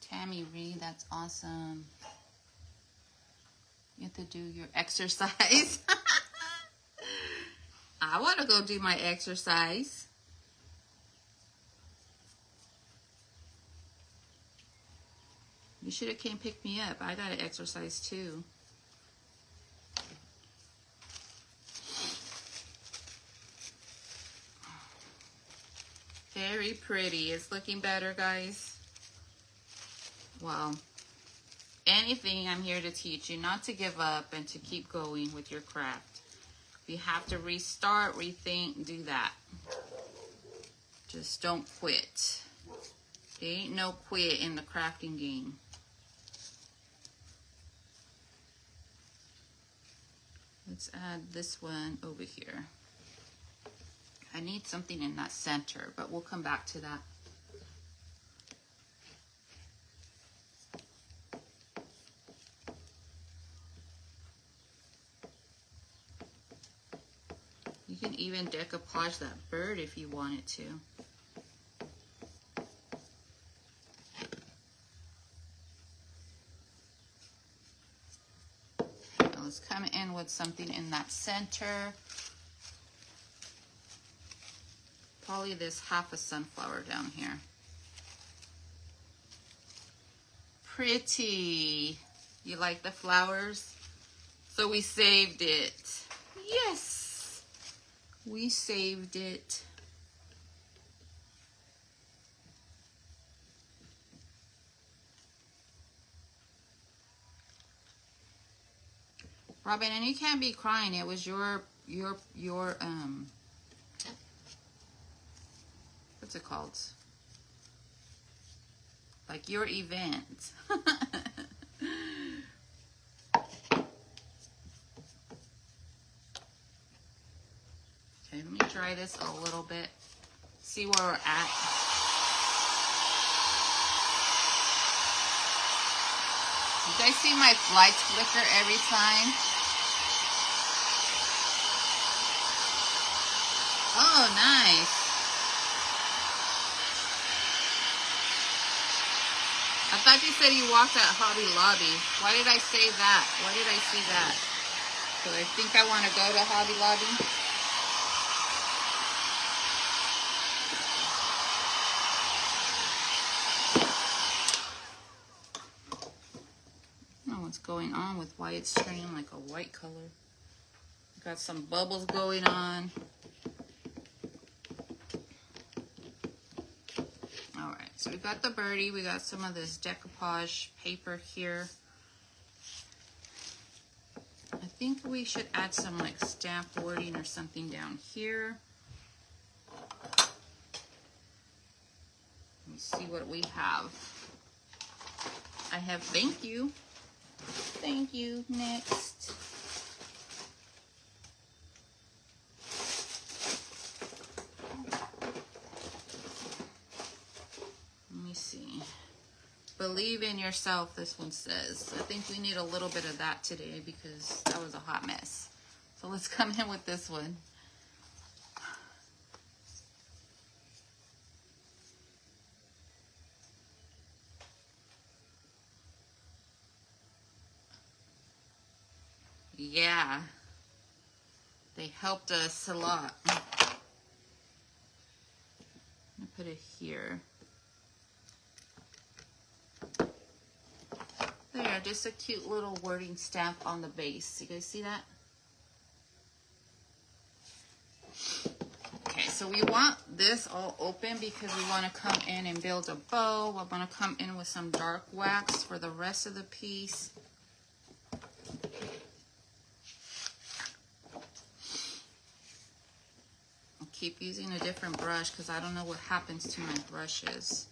Tammy Reed, that's awesome. You have to do your exercise. I want to go do my exercise. You should have came pick me up. I got to exercise too. Very pretty. It's looking better, guys. Well, anything I'm here to teach you not to give up and to keep going with your craft. If you have to restart, rethink, do that. Just don't quit. There ain't no quit in the crafting game. Let's add this one over here. I need something in that center, but we'll come back to that. You can even decoupage that bird if you wanted to. Now let's come in with something in that center. Probably this half a sunflower down here. Pretty. You like the flowers? So we saved it. Yes, we saved it. Robin, and you can't be crying. It was your what's it called? Like your event. Okay, let me try this a little bit. See where we're at. You guys see my lights flicker every time? Oh, nice. I thought you said you walked at Hobby Lobby. Why did I say that? Why did I see that? Because I think I want to go to Hobby Lobby. I don't know what's going on with why it's turning like a white color. Got some bubbles going on. Alright, so we've got the birdie. We got some of this decoupage paper here. I think we should add some like stamp wording or something down here. Let me see what we have. I have thank you. Thank you. Next. Let me see. Believe in yourself, this one says. I think we need a little bit of that today because that was a hot mess. So let's come in with this one. Yeah, they helped us a lot. I'm gonna put it here. There, just a cute little wording stamp on the base. You guys see that? Okay, so we want this all open because we want to come in and build a bow. I want to come in with some dark wax for the rest of the piece. I'll keep using a different brush because I don't know what happens to my brushes.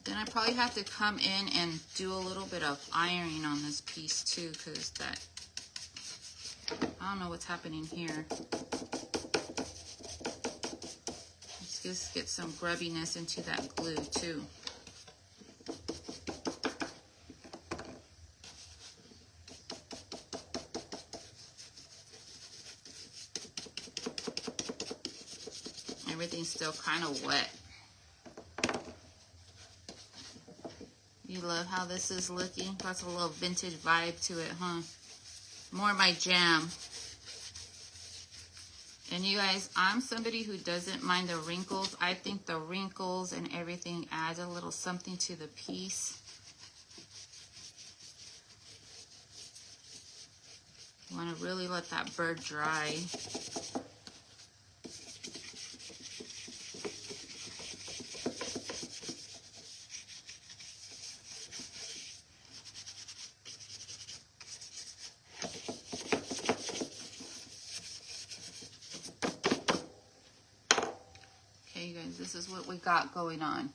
Then I probably have to come in and do a little bit of ironing on this piece too, because that, I don't know what's happening here. Let's just get some grubbiness into that glue too. Everything's still kind of wet. You love how this is looking? Got a little vintage vibe to it, huh? More my jam. And you guys, I'm somebody who doesn't mind the wrinkles. I think the wrinkles and everything adds a little something to the piece. You want to really let that bird dry. Okay, you guys, this is what we got going on.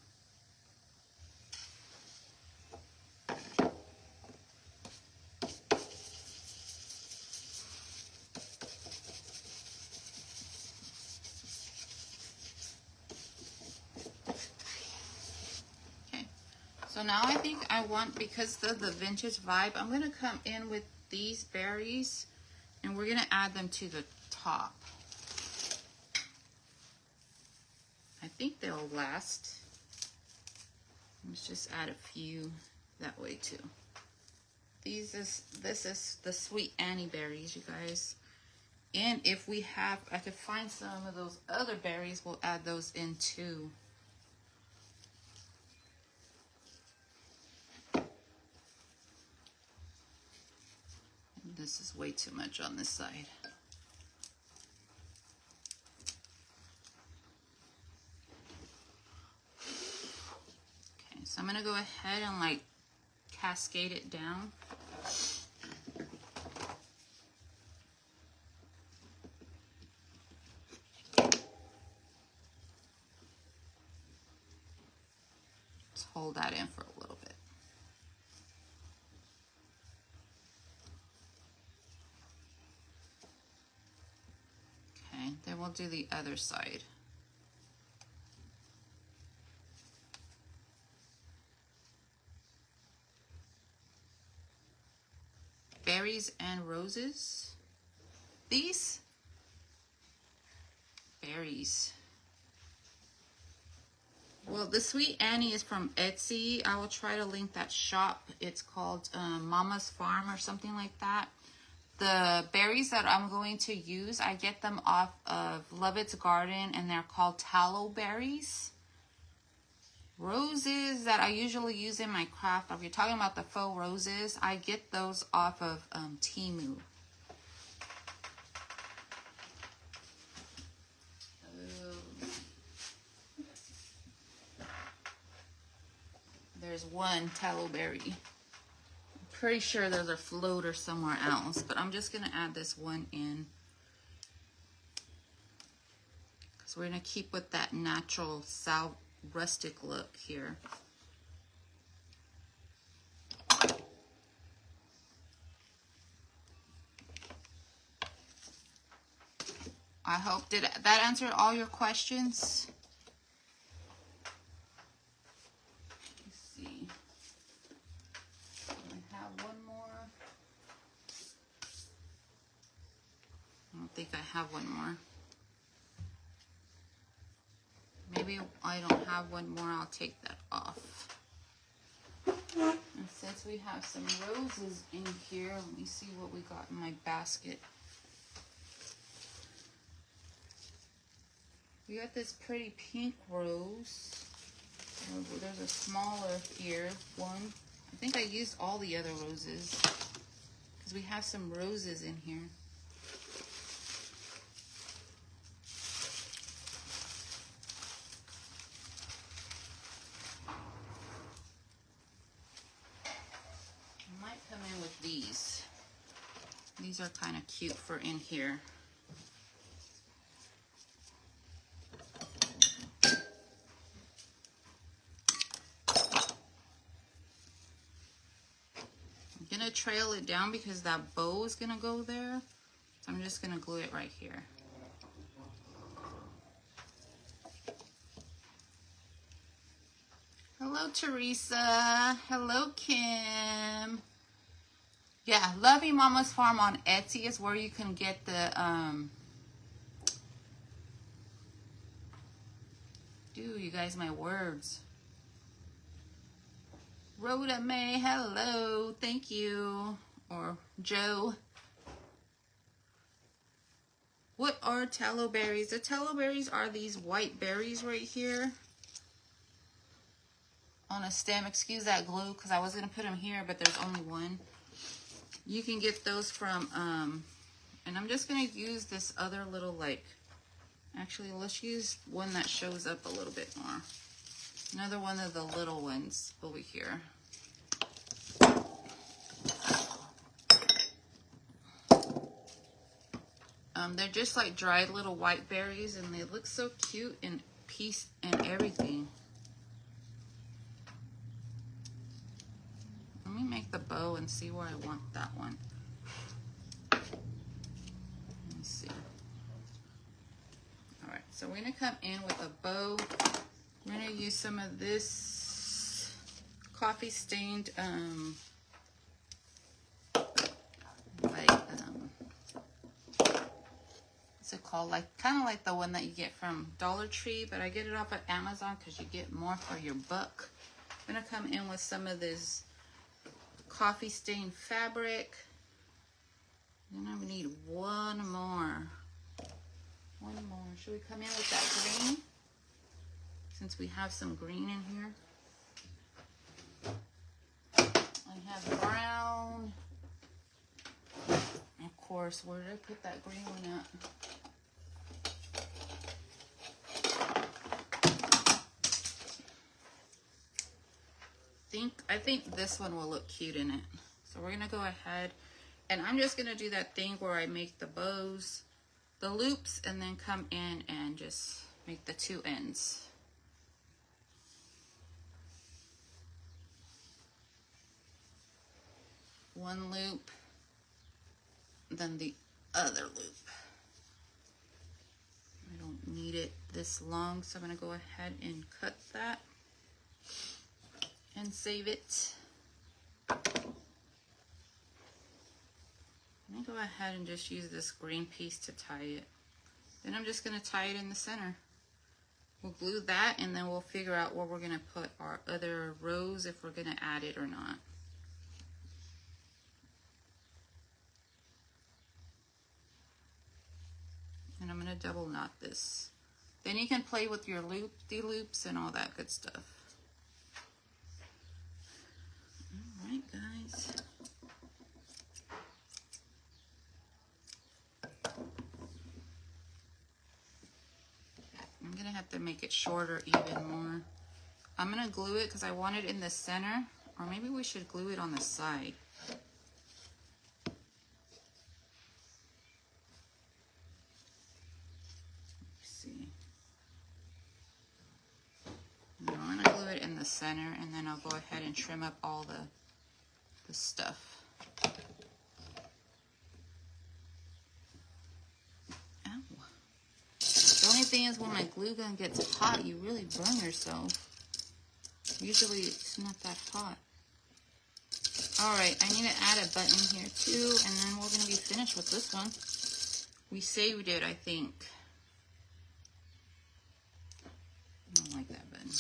So now I think I want, because of the vintage vibe, I'm going to come in with these berries and we're going to add them to the top. I think they'll last. Let's just add a few that way too. This is the sweet Annie berries, you guys. And if we have, I could find some of those other berries, we'll add those in too. This is way too much on this side. Okay, so I'm gonna go ahead and like cascade it down. Let's hold that in for a little bit. Okay, then we'll do the other side. Berries and roses. These berries. Well, the Sweet Annie is from Etsy. I will try to link that shop. It's called Mama's Farm or something like that. The berries that I'm going to use, I get them off of Lovett's Garden, and they're called tallow berries. Roses that I usually use in my craft, if you're talking about the faux roses, I get those off of Temu. There's one tallow berry. pretty sure there's a floater somewhere else, but I'm just gonna add this one in. So we're gonna keep with that natural South rustic look here. I hope, did that answer all your questions? Let's see. I have one more. I don't think I have one more. Maybe I don't have one more, I'll take that off. And since we have some roses in here, let me see what we got in my basket. We got this pretty pink rose. There's a smaller here, one. I think I used all the other roses because we have some roses in here. I might come in with these. These are kind of cute for in here. I'm gonna trail it down because that bow is gonna go there. So I'm just gonna glue it right here. Hello, Teresa. Hello, Kim. Yeah, Lovey Mama's Farm on Etsy is where you can get the, you guys, my words. Rhoda May, hello, thank you. Or Joe. What are tallow berries? The tallow berries are these white berries right here on a stem. Excuse that glue because I was going to put them here, but there's only one. You can get those from, and I'm just going to use this other little, like, actually, let's use one that shows up a little bit more. Another one of the little ones over here. They're just like dried little white berries, and they look so cute in piece and everything. Let me make the bow and see where I want that one. Let me see. All right, so we're gonna come in with a bow. We're gonna use some of this coffee stained, what's it called? Like, kind of like the one that you get from Dollar Tree, but I get it off of Amazon because you get more for your buck. I'm gonna come in with some of this coffee stained fabric. Then I need one more. One more. Should we come in with that green? Since we have some green in here. I have brown. Of course, where did I put that green one at? I think this one will look cute in it. So we're gonna go ahead and I'm just gonna do that thing where I make the bows, the loops, and then come in and just make the two ends. One loop, then the other loop. I don't need it this long, so I'm gonna go ahead and cut that and save it. Let me go ahead and just use this green piece to tie it. Then I'm just gonna tie it in the center. We'll glue that and then we'll figure out where we're gonna put our other rose, if we're gonna add it or not. And I'm gonna double knot this. Then you can play with your loop-de-loops and all that good stuff. All right, guys. I'm gonna have to make it shorter even more. I'm gonna glue it because I want it in the center, or maybe we should glue it on the side. center, and then I'll go ahead and trim up all the stuff. Ow. The only thing is when my glue gun gets hot, you really burn yourself. Usually it's not that hot. All right, I need to add a button here too, and then we're gonna be finished with this one. We saved it, I think. I don't like that button.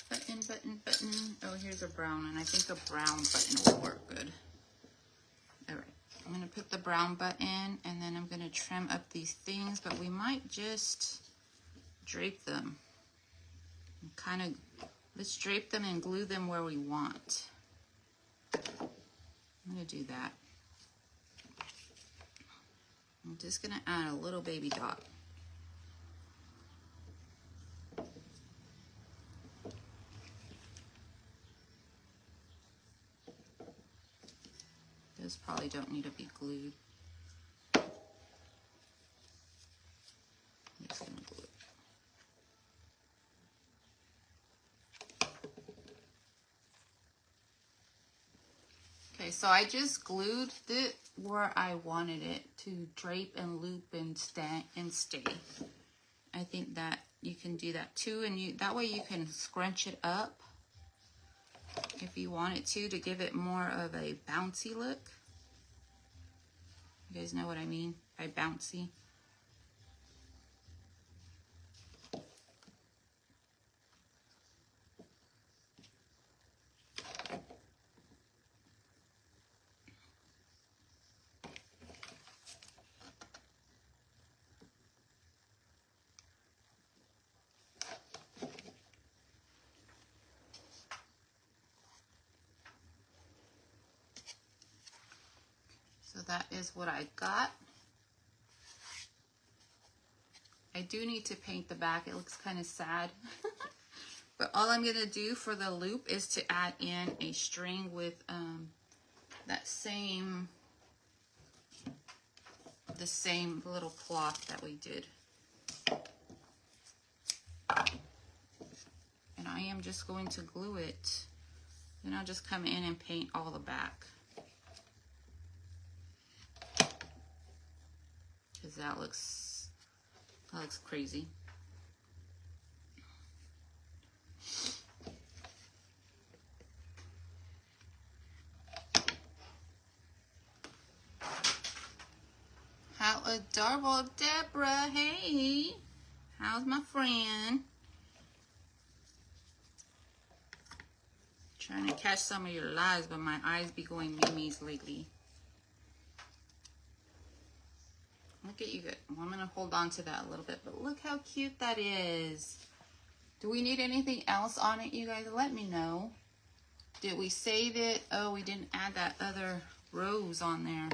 Button, button, button. Oh, here's a brown one. I think a brown button will work good. All right, I'm gonna put the brown button, and then I'm gonna trim up these things, but we might just drape them. Kind of, let's drape them and glue them where we want. I'm gonna do that. I'm just gonna add a little baby dot. Those probably don't need to be glued. I'm just gonna glue it. Okay, so I just glued it where I wanted it to drape and loop and stay. I think that you can do that too, and that way you can scrunch it up if you want it to give it more of a bouncy look. You guys know what I mean by bouncy? So that is what I got. I do need to paint the back. It looks kind of sad. But all I'm gonna do for the loop is to add in a string with the same little cloth that we did. And I am just going to glue it. Then I'll just come in and paint all the back. Because that looks crazy. How adorable, Deborah. Hey, how's my friend? Trying to catch some of your lies, but my eyes be going memes lately. Look at you good. Well, I'm gonna hold on to that a little bit, but look how cute that is. Do we need anything else on it, you guys? Let me know. Did we save it? Oh, we didn't add that other rose on there.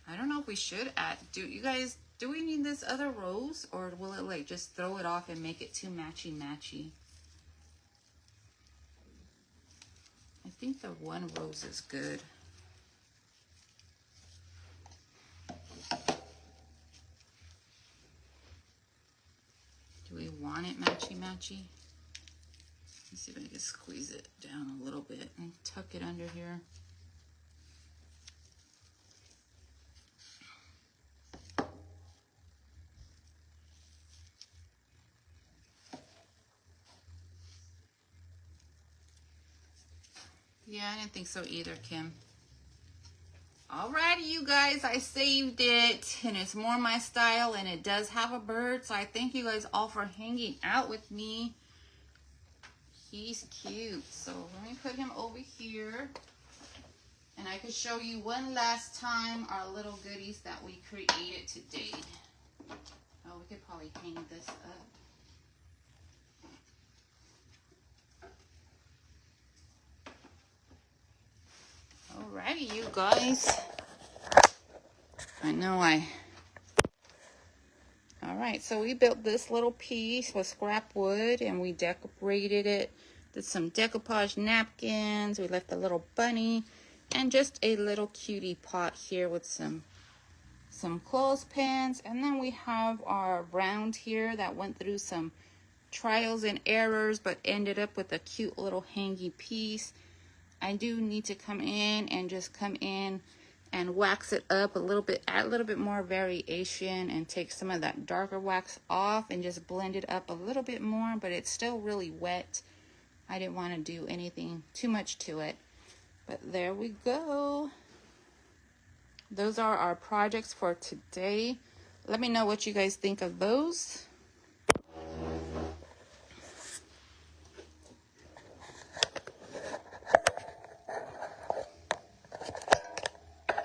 I don't know if we should add. Do we need this other rose, or will it like just throw it off and make it too matchy-matchy? I think the one rose is good. Do we want it matchy-matchy? Let's see if I can squeeze it down a little bit and tuck it under here. Yeah, I didn't think so either, Kim. Alrighty, you guys, I saved it, and it's more my style, and it does have a bird, so I thank you guys all for hanging out with me. He's cute, so let me put him over here, and I can show you one last time our little goodies that we created today. Oh, we could probably hang this up. Alrighty, you guys. Alright, so we built this little piece with scrap wood, and we decorated it Did some decoupage napkins. We left a little bunny and just a little cutie pot here with some clothespins. And then we have our round here that went through some trials and errors but ended up with a cute little hangy piece. I do need to come in and wax it up a little bit, add a little bit more variation and take some of that darker wax off and just blend it up a little bit more, but it's still really wet. I didn't want to do anything too much to it, but there we go. Those are our projects for today. Let me know what you guys think of those.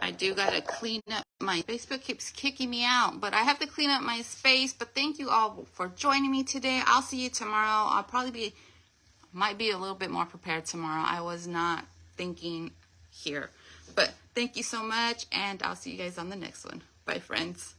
I do gotta clean up. My Facebook keeps kicking me out, but I have to clean up my space. But thank you all for joining me today. I'll see you tomorrow. I'll probably might be a little bit more prepared tomorrow. I was not thinking here, but thank you so much, and I'll see you guys on the next one. Bye, friends.